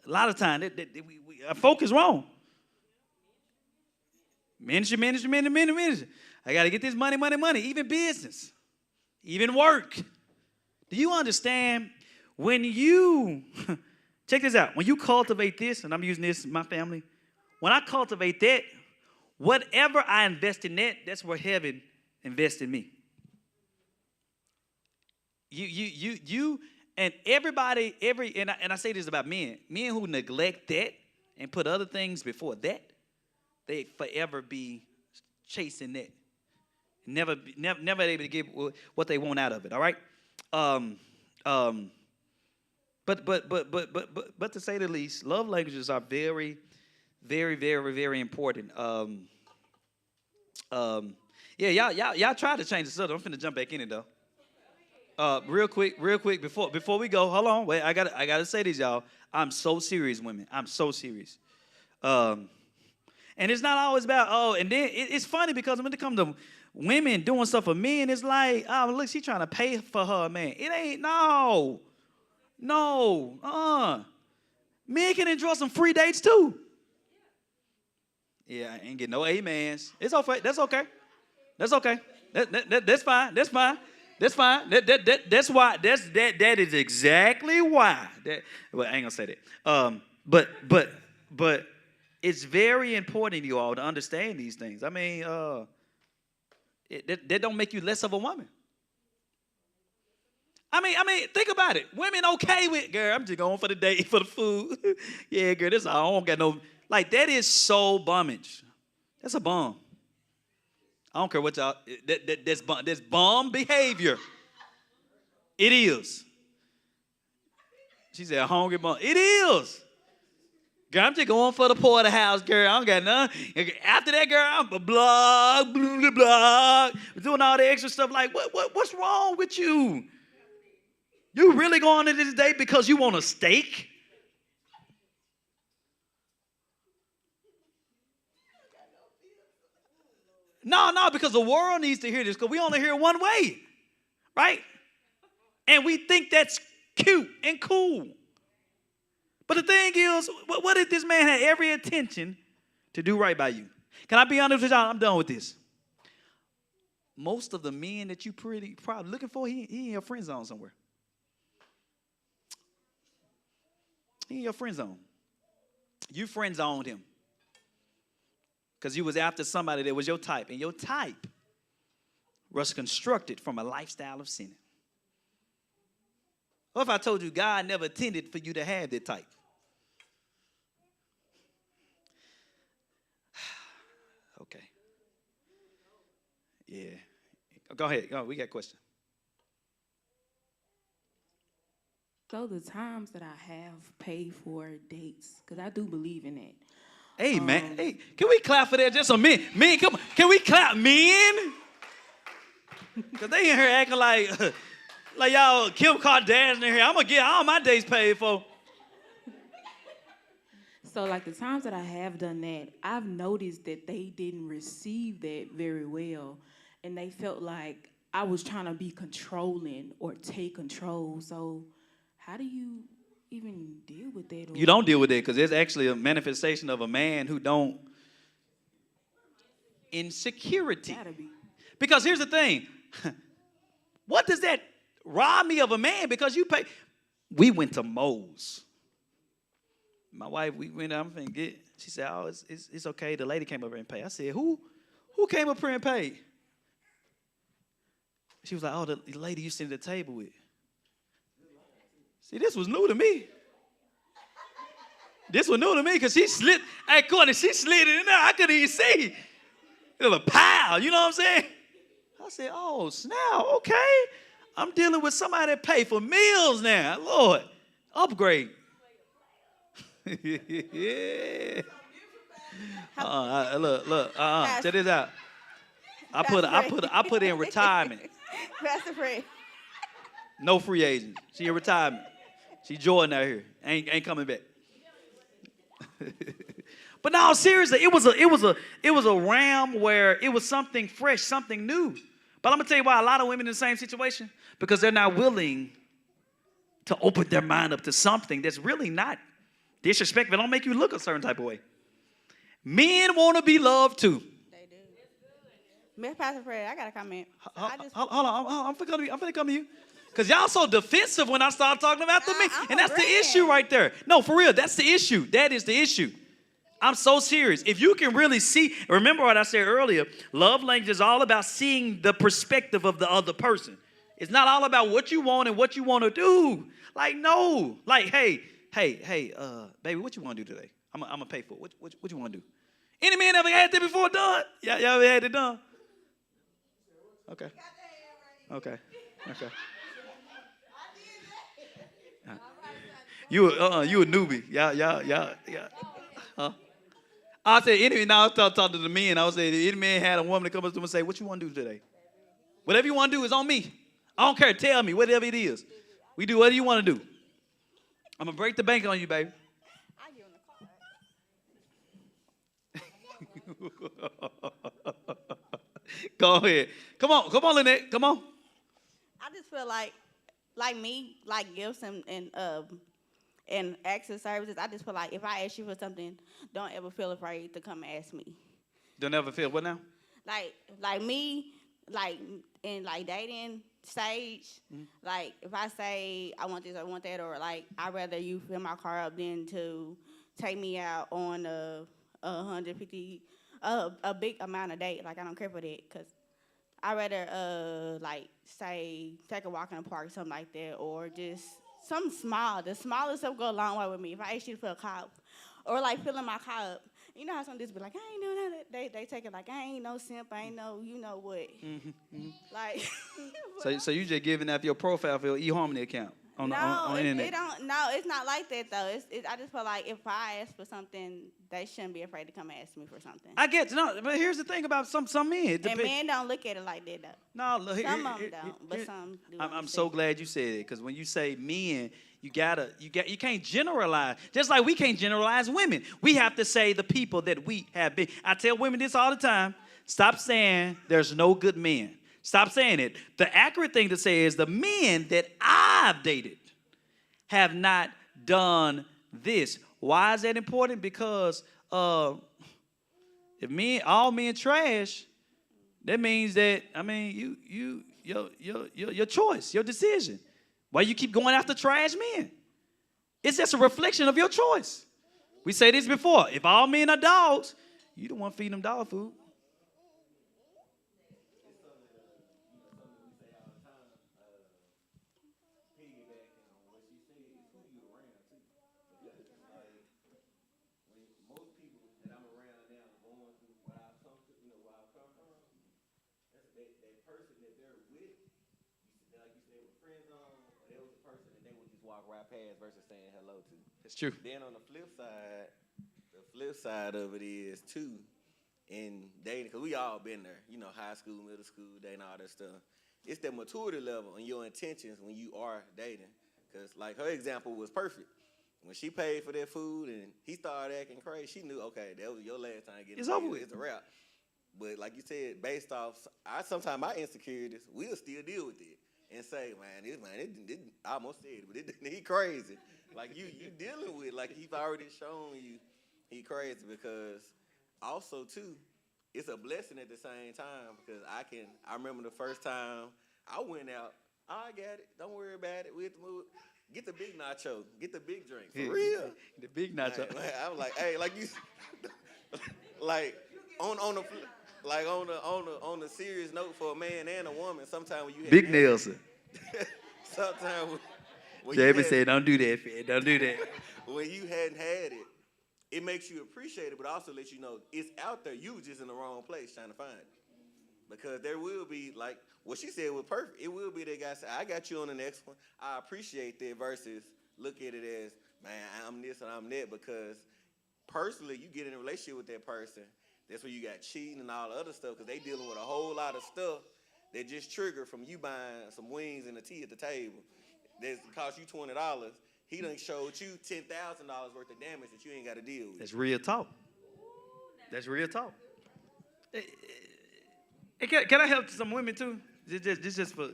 A lot of times, we focus wrong. Ministry. I got to get this money. Even business, even work. Do you understand when you, check this out, when you cultivate this, and I'm using this in my family, when I cultivate that, whatever I invest in that's where heaven invests in me. You, and everybody, and I say this about men who neglect that and put other things before that, they forever be chasing that. Never able to get what they want out of it. All right. But to say the least, love languages are very, very, very, very important. Yeah, y'all try to change the subject. I'm finna jump back in it though. Real quick, before we go, hold on, wait. I gotta say this, y'all. I'm so serious, women. I'm so serious. And it's not always about and then it's funny because when it comes to women doing stuff for men, it's like, oh, look, she trying to pay for her man. It ain't, no. Men can enjoy some free dates too. Yeah, I ain't getting no amens. It's okay. That's okay. That's okay. That's fine. That's fine. That's fine. That's why. That is exactly why. Well, I ain't gonna say that. But it's very important, you all, to understand these things. I mean, that don't make you less of a woman. I mean, think about it. Women okay with, girl, I'm just going for the date, for the food. Yeah, girl, this I don't got no, like, that is so bummage. That's a bum. I don't care what y'all, that's bum behavior. It is. She said, hungry bum. It is. Girl, I'm just going for the porterhouse, girl. I don't got nothing. After that, girl, I'm blah, blah, blah, doing all the extra stuff. Like, what's wrong with you? You really going to this date because you want a steak? No, because the world needs to hear this because we only hear one way, right? And we think that's cute and cool. But the thing is, what if this man had every intention to do right by you? Can I be honest with y'all? I'm done with this. Most of the men that you probably looking for, he in your friend zone somewhere. He in your friend zone. You friend zoned him. Because you was after somebody that was your type. And your type was constructed from a lifestyle of sinning. What if I told you God never intended for you to have that type? Okay. Yeah. Go ahead. We got a question. So the times that I have paid for dates, because I do believe in it. Hey, man. Hey, can we clap for that? Just a minute. Men, come on. Can we clap, men? Because they in here acting like y'all Kim Kardashian in here. I'm going to get all my dates paid for. So, like, the times that I have done that, I've noticed that they didn't receive that very well. And they felt like I was trying to be controlling or take control. So, how do you even deal with that? You don't deal with it because it's actually a manifestation of a man who don't. Insecurity. Gotta be. Because here's the thing. What does that rob me of a man? Because you pay. We went to Moe's. My wife, we went out and get. She said, "Oh, it's okay." The lady came over and paid. I said, "Who came up here and paid?" She was like, "Oh, the lady you sit at the table with." See, this was new to me. This was new to me because she slid. Hey, Courtney, she slid it in there. I couldn't even see. It was a pile. You know what I'm saying? I said, "Oh, snap. Okay, I'm dealing with somebody that pay for meals now. Lord, upgrade." Yeah. Look. Check this out. I put in retirement. Pastor Fred. No free agent. She in retirement. She Jordan out here. Ain't coming back. But no, seriously, it was a realm where it was something fresh, something new. But I'm gonna tell you why a lot of women in the same situation, because they're not willing to open their mind up to something that's really not disrespectful. Don't make you look a certain type of way. Men want to be loved too. They Miss Pastor Fred, I got a comment. Hold on, I'm finna come to you. Because y'all so defensive when I start talking about the men. And that's the issue right there. No, for real, that's the issue. That is the issue. I'm so serious. If you can really see, remember what I said earlier, love language is all about seeing the perspective of the other person. It's not all about what you want and what you want to do. Like, no. Like, hey, baby, what you want to do today? I'm going to pay for it. What you want to do? Any man ever had that before done? Y'all ever had it done? Okay. You a newbie. Yeah. Huh? I said, now I was talking to the men. I was saying, if any man had a woman to come up to him and say, what you want to do today? Whatever you want to do is on me. I don't care. Tell me, whatever it is. We do whatever you want to do. I'm going to break the bank on you, baby. I give him the card. Go ahead. Come on, Lynette. Come on. I just feel like me, like gifts and acts of services. I just feel like if I ask you for something, don't ever feel afraid to come ask me. Don't ever feel what now? Like me, like in like dating stage, like if I say I want this, I want that, or like I'd rather you fill my car up than to take me out on a 150, a big amount of date. Like I don't care for that, cause I'd rather like say take a walk in the park, something like that, or just something small. The smallest stuff go a long way with me. If I ask you to fill a car up, or like filling my car up, you know how some dudes be like, I ain't doing that. They take it like I ain't no simp, I ain't no you know what. Like so you just giving out your profile for your eHarmony account on the internet? It don't. No, it's not like that though. I just feel like if I ask for something, they shouldn't be afraid to come ask me for something. I get but here's the thing about some men. And men don't look at it like that though. No, look, some of them don't, but some do. I'm so glad you said it, because when you say men, you can't generalize. Just like we can't generalize women. We have to say the people that we have been. I tell women this all the time. Stop saying there's no good men. Stop saying it. The accurate thing to say is the men that I've dated have not done this. Why is that important? Because if all men trash, that means that your choice, your decision. Why you keep going after trash men? It's just a reflection of your choice. We say this before. If all men are dogs, you don't want to feed them dog food. Right past versus saying hello to. It's true. Then on the flip side of it is too, in dating, because we all been there, high school, middle school, dating, all that stuff. It's the maturity level and your intentions when you are dating. Because like her example was perfect. When she paid for that food and he started acting crazy, she knew, okay, that was your last time getting it's over with. It's a wrap. But like you said, based off, sometimes my insecurities, we'll still deal with it. And say, I almost said it, but he crazy. Like you dealing with, like he's already shown you he crazy, because also too, it's a blessing at the same time, because I remember the first time I went out, I got it, don't worry about it, we have to move. Get the big nacho, get the big drink, for real. The big nacho. I was like, hey, like you, like on the serious note for a man and a woman, sometimes when you have Big Nelson. Sometimes when Jamie said, don't do that, Fred. Don't do that. When you hadn't had it, it makes you appreciate it, but also lets you know it's out there. You just in the wrong place trying to find it. Because there will be, like what she said was perfect. It will be that guy say, I got you on the next one. I appreciate that, versus look at it as, man, I'm this and I'm that. Because personally, you get in a relationship with that person, that's where you got cheating and all the other stuff, because they dealing with a whole lot of stuff that just trigger from you buying some wings and a tea at the table that cost you $20. He done showed you $10,000 worth of damage that you ain't got to deal with. That's real talk. That's real talk. Hey, can I help some women too? This just for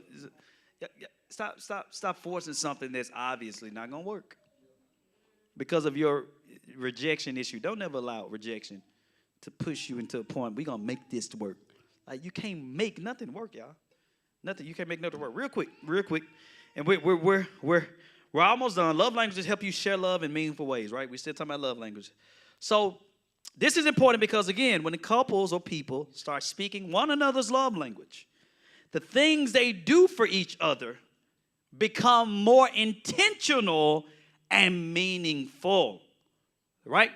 stop forcing something that's obviously not gonna work because of your rejection issue. Don't ever allow rejection to push you into a point. We're gonna make this work. Like you can't make nothing work, y'all. Nothing. You can't make nothing work. Real quick. And we're almost done. Love languages help you share love in meaningful ways, right? We're still talking about love language. So this is important because, again, when the couples or people start speaking one another's love language, the things they do for each other become more intentional and meaningful, right?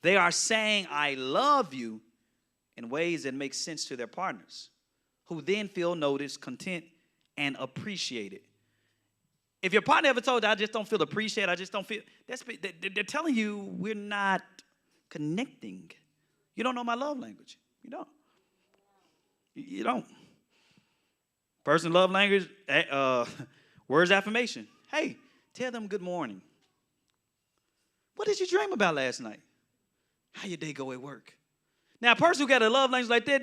They are saying, I love you in ways that make sense to their partners, who then feel noticed, content, and appreciated. If your partner ever told you, I just don't feel appreciated, I just don't feel, they're telling you we're not connecting. You don't know my love language. You don't. You don't. Person love language, words affirmation. Hey, tell them good morning. What did you dream about last night? How your day go at work? Now, a person who got a love language like that,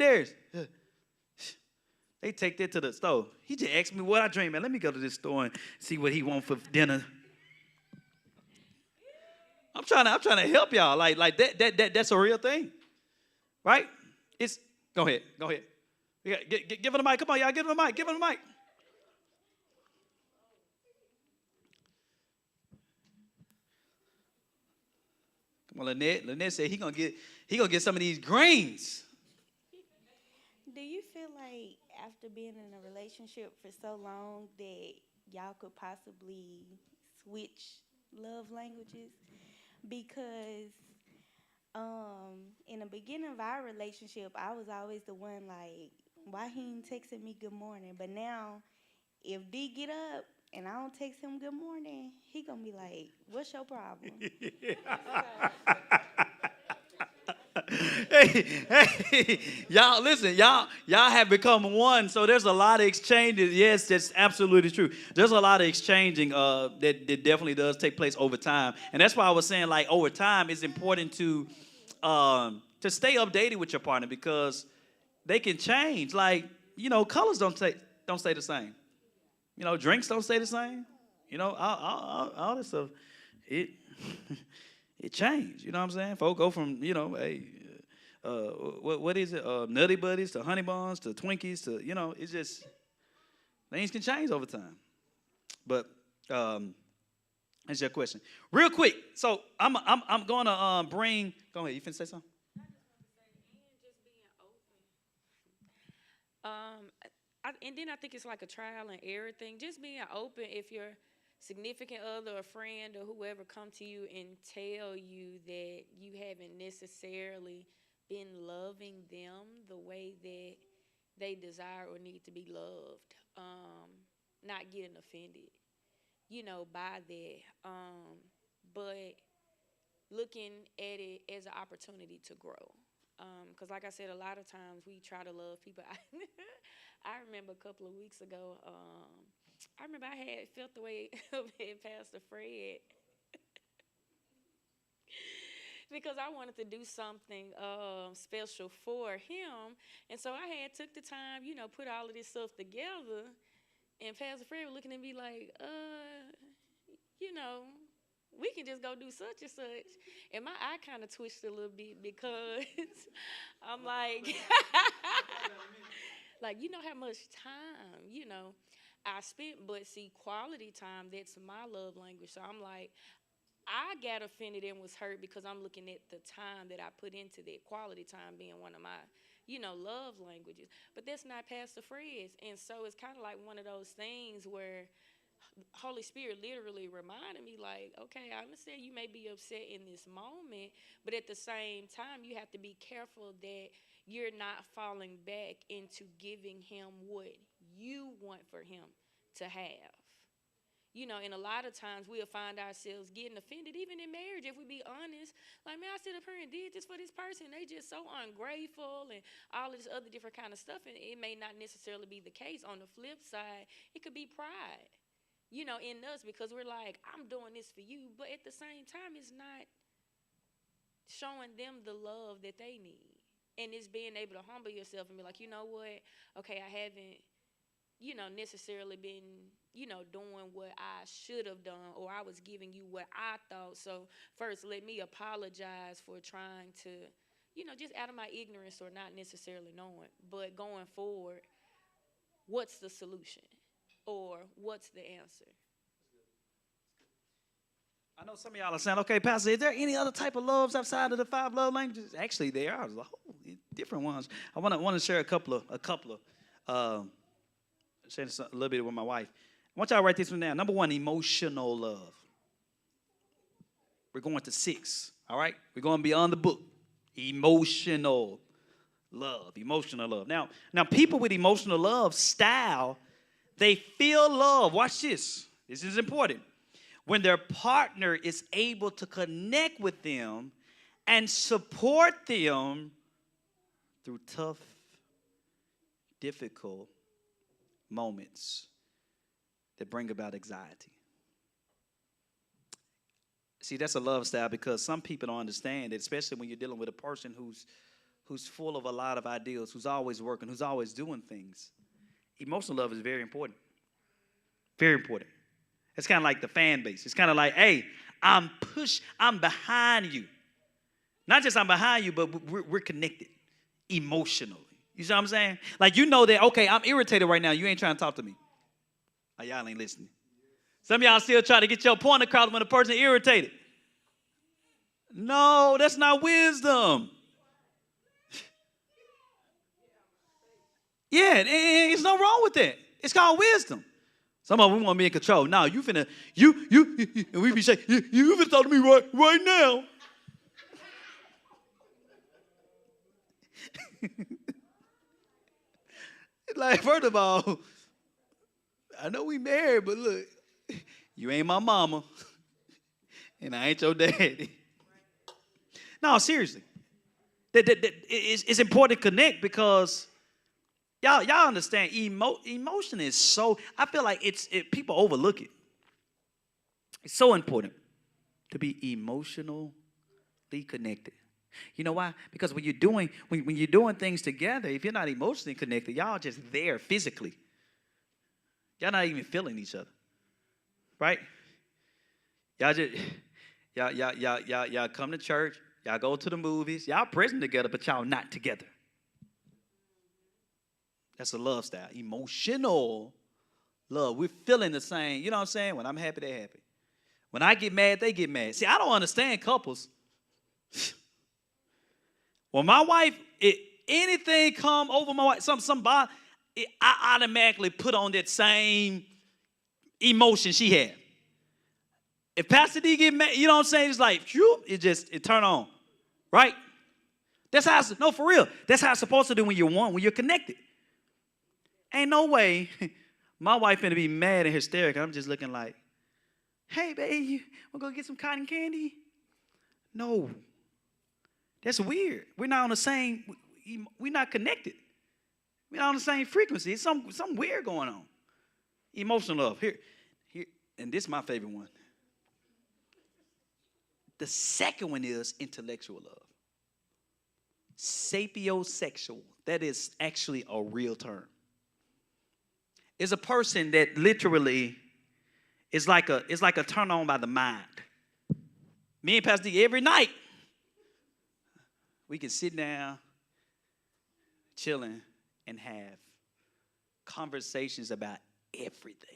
they take that to the store. He just asked me what I dream, man. Let me go to this store and see what he want for dinner. I'm trying to help y'all. Like that's a real thing, right? Go ahead. Give him the mic. Come on, y'all. Give him the mic. Come on, Lynette. Lynette said he gonna get some of these greens. Do you feel like after being in a relationship for so long that y'all could possibly switch love languages? Because in the beginning of our relationship, I was always the one like, why he ain't texting me good morning? But now, if D get up and I don't text him good morning, he gonna be like, what's your problem? Hey, y'all, listen, y'all have become one, so there's a lot of exchanges. Yes, that's absolutely true. There's a lot of exchanging that definitely does take place over time. And that's why I was saying, like, over time, it's important to stay updated with your partner because they can change. Like, colors don't stay the same. Drinks don't stay the same. All this stuff, it changed. You know what I'm saying? Folk go from, what is it? Nutty Buddies to Honey Buns to Twinkies to, it's just, things can change over time. But that's your question. Real quick, so I'm going to bring, go ahead, you finna say something? And then I think it's like a trial and error thing. Just being open if your significant other or friend or whoever come to you and tell you that you haven't necessarily been loving them the way that they desire or need to be loved. Not getting offended, by that. But looking at it as an opportunity to grow. Because like I said, a lot of times we try to love people. I remember a couple of weeks ago, I remember I had felt the way of Pastor Fred because I wanted to do something special for him. And so I had took the time, put all of this stuff together. And Pastor Fred was looking at me like, we can just go do such and such. And my eye kind of twitched a little bit because I'm like, like, how much time, I spent, but see, quality time, that's my love language. So I'm like, I got offended and was hurt because I'm looking at the time that I put into that, quality time being one of my, love languages. But that's not Pastor Fred's. And so it's kind of like one of those things where Holy Spirit literally reminded me, like, okay, I understand you may be upset in this moment, but at the same time, you have to be careful that you're not falling back into giving him what you want for him to have. And a lot of times we'll find ourselves getting offended, even in marriage, if we be honest. Like, man, I sit up here and did this for this person. They just so ungrateful and all of this other different kind of stuff. And it may not necessarily be the case. On the flip side, it could be pride, in us because we're like, I'm doing this for you. But at the same time, it's not showing them the love that they need. And it's being able to humble yourself and be like, you know what? Okay, I haven't, necessarily been, doing what I should have done, or I was giving you what I thought. So first, let me apologize for trying to, just out of my ignorance or not necessarily knowing, but going forward, what's the solution or what's the answer? I know some of y'all are saying, okay, Pastor, is there any other type of loves outside of the 5 love languages? Actually, there are a whole different ones. I want to share a couple of sharing a little bit with my wife. I want y'all to write this one down. Number 1, emotional love. We're going to 6, all right? We're going beyond the book. Emotional love. Now, people with emotional love style, they feel love. Watch this. This is important. When their partner is able to connect with them and support them through tough, difficult moments that bring about anxiety. See, that's a love style because some people don't understand it, especially when you're dealing with a person who's full of a lot of ideals, who's always working, who's always doing things. Emotional love is very important. Very important. It's kind of like the fan base. It's kind of like, hey, I'm behind you. Not just I'm behind you, but we're connected emotionally. You see what I'm saying? Like, you know that, okay, I'm irritated right now. You ain't trying to talk to me. Oh, y'all ain't listening. Some of y'all still trying to get your point across when a person is irritated. No, that's not wisdom. Yeah, there's no wrong with that. It's called wisdom. Some of them want to be in control. No, you finna, and we be saying, you finna talk to me right now. Like, first of all, I know we married, but look, you ain't my mama, and I ain't your daddy. No, seriously. It's important to connect because y'all understand emotion is so, I feel like people overlook it. It's so important to be emotionally connected. You know why? Because when you're doing things together, if you're not emotionally connected, y'all just there physically. Y'all not even feeling each other. Right? Y'all come to church, y'all go to the movies, y'all present together, but y'all not together. That's a love style. Emotional love. We're feeling the same. You know what I'm saying? When I'm happy, they're happy. When I get mad, they get mad. See, I don't understand couples. When my wife, anything come over my wife, somebody, I automatically put on that same emotion she had. If Pastor D get mad, you know what I'm saying? It's like, it turn on, right? That's how no, for real. That's how it's supposed to do when you're connected. Ain't no way my wife finna be mad and hysterical. I'm just looking like, hey, babe, we'll go get some cotton candy? No. That's weird. We're not on the same, we're not connected. We're not on the same frequency. It's something weird going on. Emotional love. Here, and this is my favorite one. The second one is intellectual love. Sapiosexual. That is actually a real term. It's a person that literally is like a turn on by the mind. Me and Pastor D, every night, we can sit down, chilling, and have conversations about everything.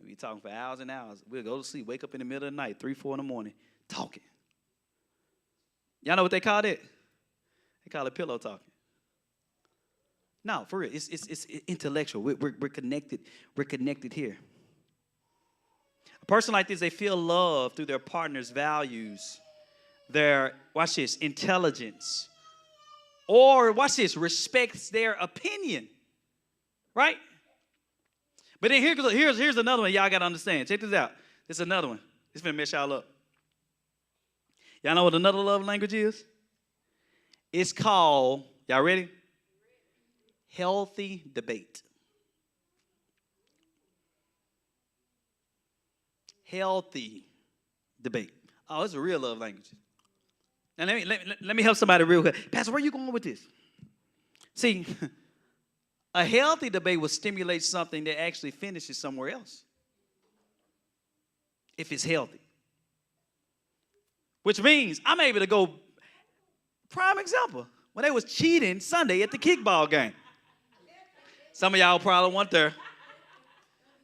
We talking for hours and hours. We'll go to sleep, wake up in the middle of the night, 3, 4 in the morning, talking. Y'all know what they call it? They call it pillow talking. No, for real, it's intellectual. We're connected. We're connected here. A person like this, they feel love through their partner's values, their, watch this, intelligence, or, watch this, respects their opinion, right? But then here's another one y'all got to understand. Check this out. This is another one. This is going to mess y'all up. Y'all know what another love language is? It's called, y'all ready? Healthy debate. Healthy debate. Oh, it's a real love language. Now let me help somebody real quick. Pastor, where are you going with this? See, a healthy debate will stimulate something that actually finishes somewhere else. If it's healthy. Which means I'm able to go Prime example. When they was cheating Sunday at the kickball game. Some of y'all probably weren't there.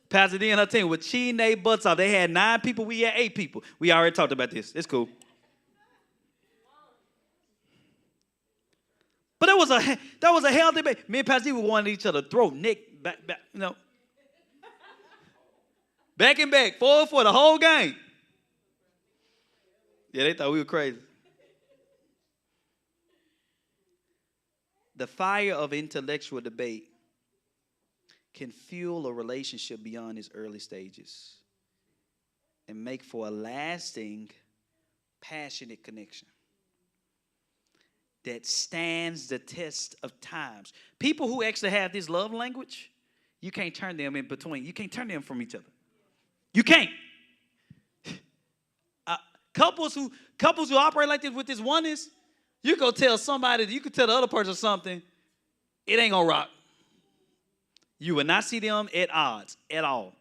Pastor D and her team were cheating their butts off. They had 9 people. We had 8 people. We already talked about this. It's cool. But that was a healthy debate. Me and Pastor D were wanting each other to throw neck back, you know. Back and back, forward for the whole game. Yeah, they thought we were crazy. The fire of intellectual debate can fuel a relationship beyond its early stages and make for a lasting, passionate connection that stands the test of times. People who actually have this love language, you can't turn them in between. You can't turn them from each other. You can't. Couples who operate like this with this oneness, you go tell somebody, you could tell the other person something, it ain't gonna rock. You will not see them at odds at all.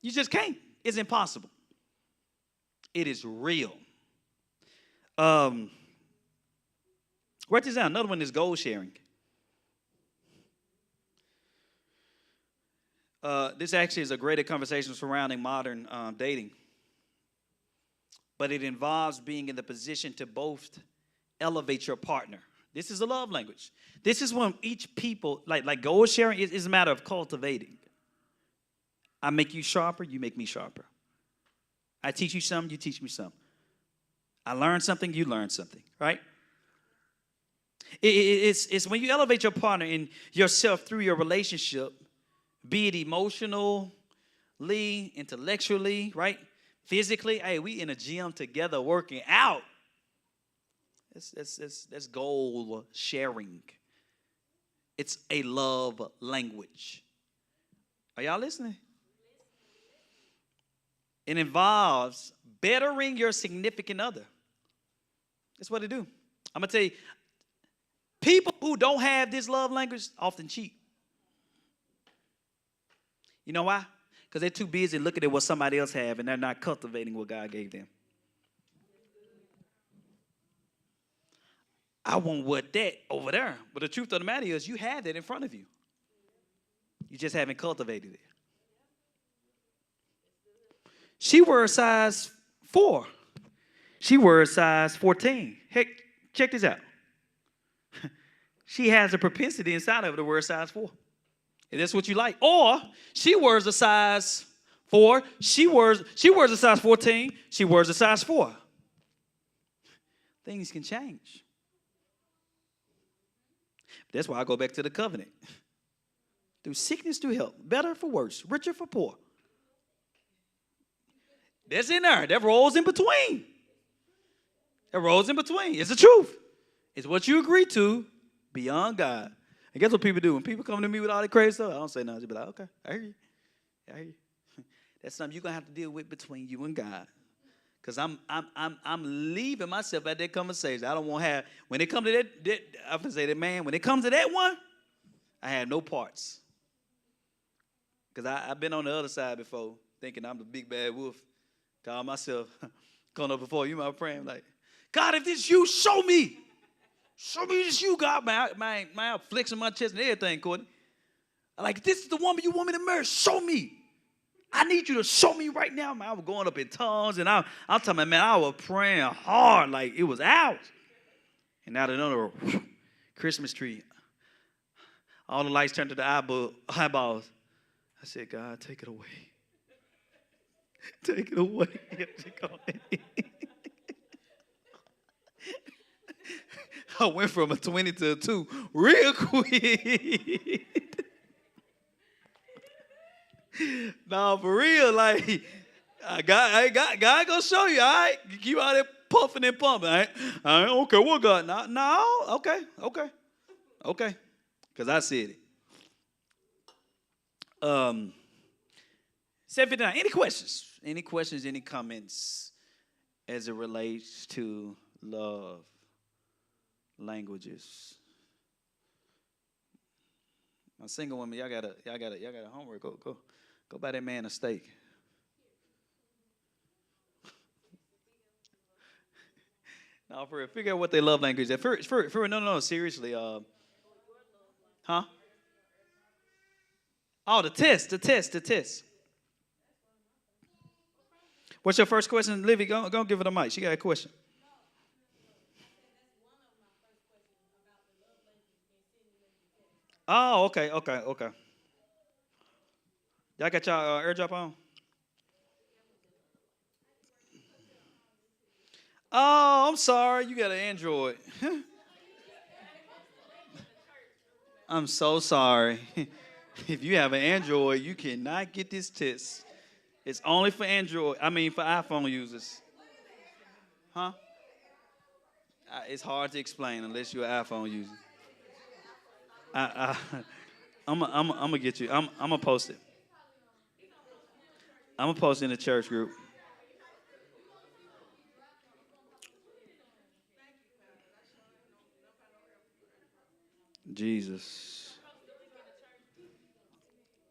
You just can't. It's impossible. It is real. Write this down. Another one is goal sharing. This actually is a greater conversation surrounding modern dating. But it involves being in the position to both elevate your partner. This is a love language. This is when each people, like goal sharing is a matter of cultivating. I make you sharper, you make me sharper. I teach you something, you teach me something. I learn something, you learn something, right? It's when you elevate your partner and yourself through your relationship, be it emotionally, intellectually, right? Physically, hey, we in a gym together working out. That's goal sharing. It's a love language. Are y'all listening? It involves bettering your significant other. That's what it do. I'm going to tell you, people who don't have this love language often cheat. You know why? Because they're too busy looking at what somebody else have and they're not cultivating what God gave them. I want what that over there. But the truth of the matter is you have that in front of you. You just haven't cultivated it. She wears size 4. She wears size 14. Heck, check this out. She has a propensity inside of her to wear size 4. If that's what you like. Or she wears a size 4. She wears a size 14. She wears a size 4. Things can change. That's why I go back to the covenant. Through sickness, through health. Better for worse. Richer for poor. That's in there. That rolls in between. That rolls in between. It's the truth. It's what you agree to beyond God. And guess what people do? When people come to me with all that crazy stuff, I don't say nothing. Just be like, okay, I hear you. I hear you. That's something you're going to have to deal with between you and God. Because I'm leaving myself at that conversation. I don't want to have, when it comes to that I'm going to say that, man, when it comes to that one, I have no parts. Because I've been on the other side before, thinking I'm the big bad wolf. Call myself, coming up before you, my friend, like, God, if this you, show me. Show me this you, God. My flexing my chest and everything, Courtney. Like, this is the woman you want me to marry. Show me. I need you to show me right now. Man, I was going up in tongues, and I'm telling you, man, I was praying hard like it was out. And out of another Christmas tree, all the lights turned to the eyeballs. I said, God, take it away. Take it away. I went from a 20 to a 2 real quick. No, for real, like, God gonna show you, all right? You out there puffing and pumping, all right? I don't care what God, no, okay, because I said it. 7:59, any questions? Any questions, any comments as it relates to love languages? My single women, y'all got homework. Go buy that man a steak. No, for real. Figure out what their love language is. For real, no, seriously. Huh? Oh, the test. What's your first question, Livy? Go give her the mic. She got a question. Oh, okay. Y'all got y'all AirDrop on? Oh, I'm sorry. You got an Android. I'm so sorry. If you have an Android, you cannot get this test. It's only for Android. I mean, for iPhone users. Huh? It's hard to explain unless you're an iPhone user. I'm gonna get you. I'm gonna post it. I'm gonna post it in the church group. Jesus.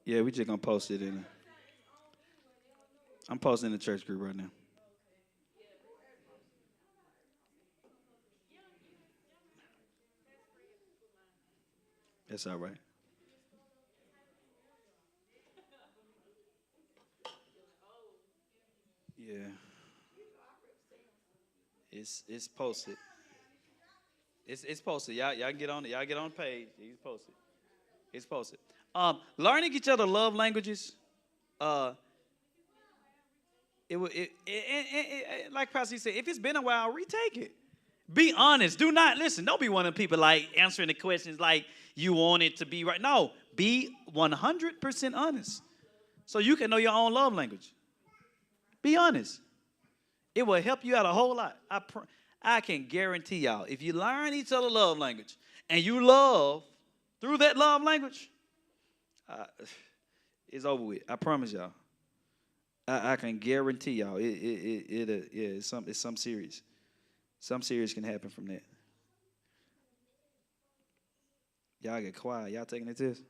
Yeah, we just gonna post it in. I'm posting in the church group right now. That's all right. Yeah. It's posted. It's posted. Y'all can get on it. Y'all get on the page. It's posted. It's posted. Learning each other love languages. Like Pastor said, if it's been a while, retake it. Be honest. Do not listen. Don't be one of the people like answering the questions like you want it to be right. No, be 100% honest, so you can know your own love language. Be honest. It will help you out a whole lot. I can guarantee y'all, if you learn each other's love language and you love through that love language, it's over with. I promise y'all. I can guarantee y'all, it's some serious. Some serious can happen from that. Y'all get quiet. Y'all taking the test?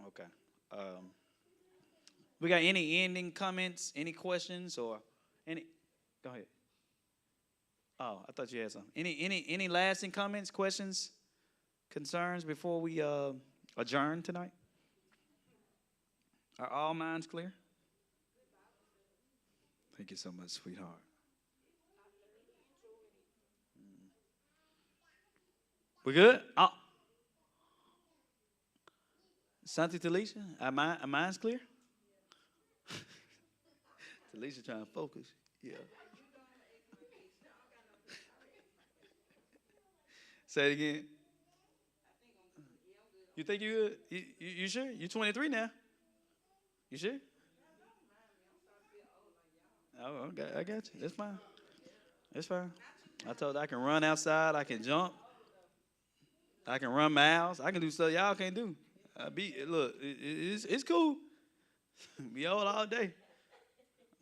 Okay. We got any ending comments, any questions, or any? Go ahead. Oh, I thought you had something. Any lasting comments, questions, concerns before we adjourn tonight? Are all minds clear? Thank you so much, sweetheart. We good? Oh. Santi Talisha, our minds clear? Talisha trying to focus. Yeah. Say it again. You think you good? You sure? You 23 now. You sure? Oh, okay, I got you. That's fine. That's fine. I told you I can run outside. I can jump. I can run miles. I can do stuff y'all can't do. It's cool. Be old all day.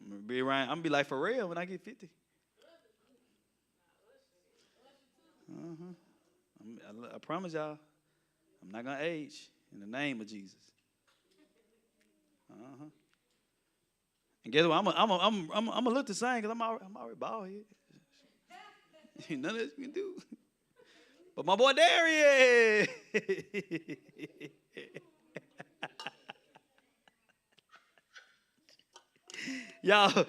I'm gonna be like for real when I get 50. I promise y'all, I'm not gonna age in the name of Jesus. And guess what? I'm gonna look the same because I'm already bald head. Ain't nothing else you can do. But my boy Darius. Y'all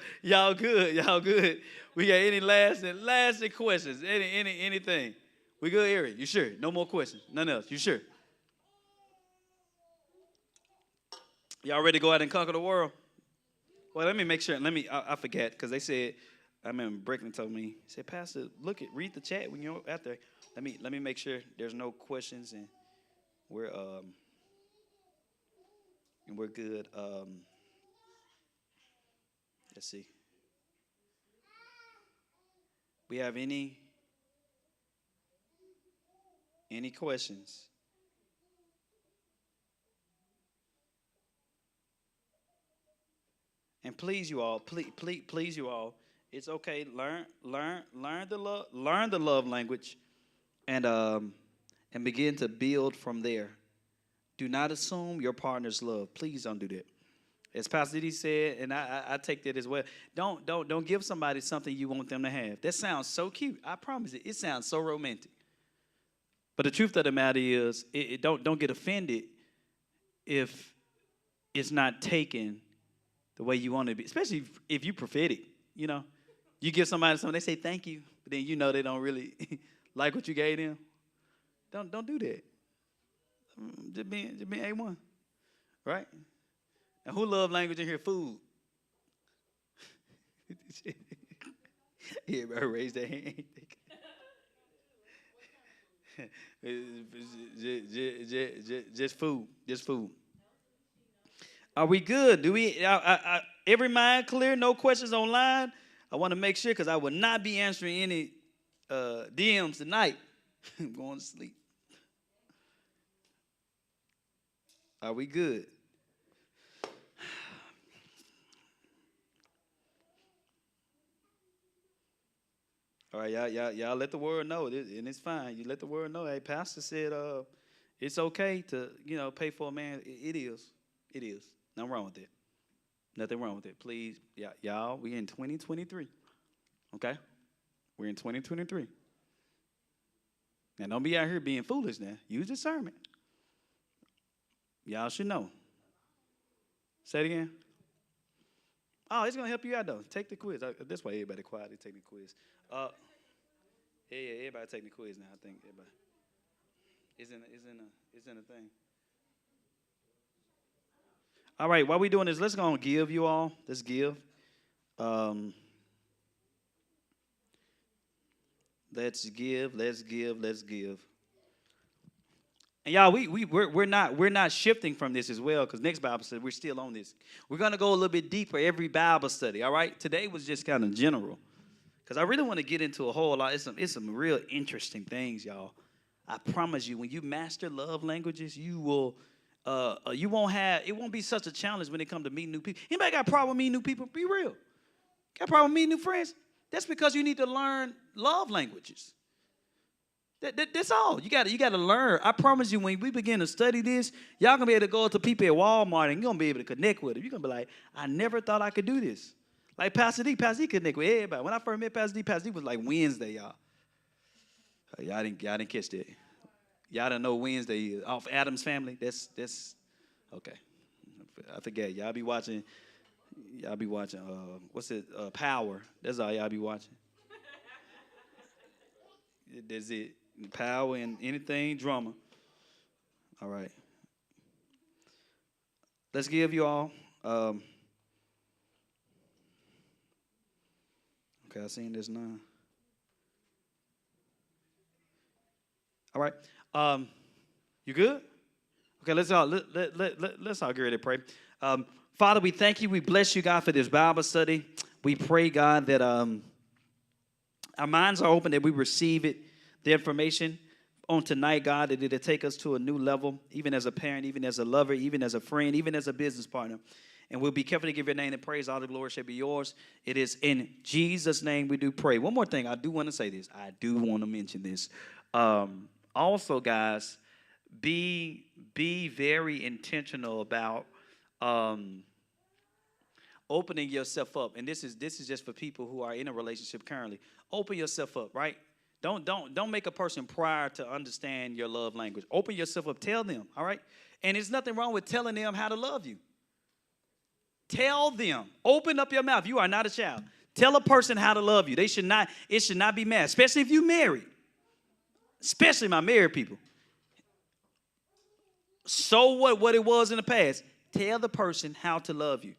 good. We got any lasting questions? Anything? We good, Eric? You sure? No more questions. None else. You sure? Y'all ready to go out and conquer the world? Well, let me make sure. I forget because they said. I remember Brickman told me. He said, Pastor, read the chat when you're out there. Let me make sure there's no questions and we're good. Let's see. We have any questions? And please you all, please you all, it's okay. Learn the love language, and begin to build from there. Do not assume your partner's love. Please don't do that. As Pastor D said, and I take that as well. Don't give somebody something you want them to have. That sounds so cute. I promise it. It sounds so romantic. But the truth of the matter is, don't get offended if it's not taken the way you want it to be, especially if you prophetic. You know, you give somebody something, they say thank you, but then you know they don't really like what you gave them. Don't do that. Just being A1, right? And who love language in here? Food. Everybody raise their hand. Just food. Just food. Are we good? Do we? Every mind clear? No questions online? I want to make sure because I will not be answering any DMs tonight. I'm going to sleep. Are we good? All right, y'all let the world know, and it's fine. You let the world know. Hey, Pastor said it's okay to, pay for a man. It is. Nothing wrong with it. Nothing wrong with it. Please, y'all, we in 2023. Okay? We're in 2023. Now, don't be out here being foolish now. Use discernment. Y'all should know. Say it again. Oh, it's going to help you out, though. Take the quiz. That's why everybody quietly take the quiz. Yeah, everybody taking the quiz now. I think everybody is in a thing. All right, while we doing this, let's go and give you all. Let's give. Let's give. And y'all, we're not shifting from this as well, because next Bible study we're still on this. We're gonna go a little bit deeper every Bible study. All right, today was just kind of general, because I really want to get into a whole lot. It's some real interesting things, y'all. I promise you, when you master love languages, you will. It won't be such a challenge when it comes to meeting new people. Anybody got a problem with meeting new people? Be real. Got a problem with meeting new friends? That's because you need to learn love languages. That's all. You got to learn. I promise you, when we begin to study this, y'all gonna be able to go to people at Walmart and you're gonna be able to connect with them. You're gonna be like, I never thought I could do this. Like Pastor D connect with everybody. When I first met Pastor D was like Wednesday, y'all. Y'all didn't catch that. Y'all don't know Wednesday off Adam's Family. That's okay. I forget. Y'all be watching. What's it? Power. That's all y'all be watching. That's it. Power and anything drama. All right. Let's give you all. Okay, I seen this now. All right. You good? Okay, let's all get ready to pray. Father, we thank you. We bless you, God, for this Bible study. We pray, God, that our minds are open, that we receive it, the information on tonight, God, that it'll take us to a new level, even as a parent, even as a lover, even as a friend, even as a business partner. And we'll be careful to give your name and praise. All the glory shall be yours. It is in Jesus' name we do pray. One more thing. I do want to say this. I do want to mention this. Also, guys, be very intentional about opening yourself up. And this is just for people who are in a relationship currently. Open yourself up, right? Don't make a person prior to understand your love language. Open yourself up. Tell them, all right? And there's nothing wrong with telling them how to love you. Tell them. Open up your mouth. You are not a child. Tell a person how to love you. It should not be mad, especially if you're married. Especially my married people. So what it was in the past. Tell the person how to love you.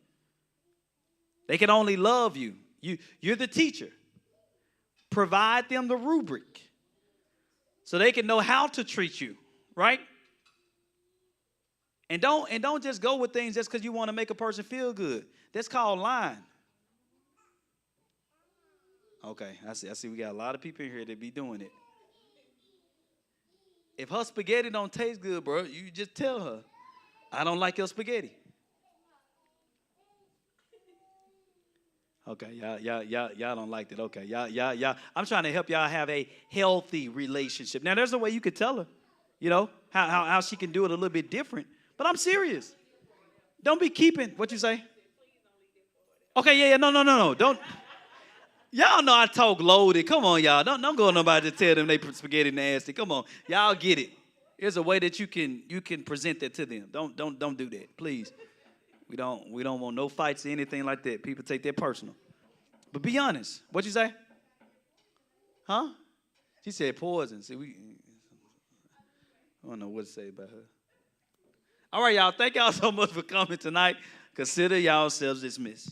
They can only love you. You're the teacher. Provide them the rubric so they can know how to treat you, right? And don't just go with things just because you want to make a person feel good. That's called lying. Okay, I see we got a lot of people in here that be doing it. If her spaghetti don't taste good, bro, you just tell her, I don't like your spaghetti. Okay, y'all don't like that. Okay, y'all. I'm trying to help y'all have a healthy relationship. Now, there's a way you could tell her, how she can do it a little bit different. But I'm serious. Don't be keeping, what you say? Okay, yeah, no. Don't. Y'all know I talk loaded. Come on, y'all. Don't go nobody to tell them they spaghetti nasty. Come on. Y'all get it. There's a way that you can present that to them. Don't do that, please. We don't want no fights or anything like that. People take that personal. But be honest. What you say? Huh? She said poison. See, I don't know what to say about her. All right, y'all. Thank y'all so much for coming tonight. Consider yourselves dismissed.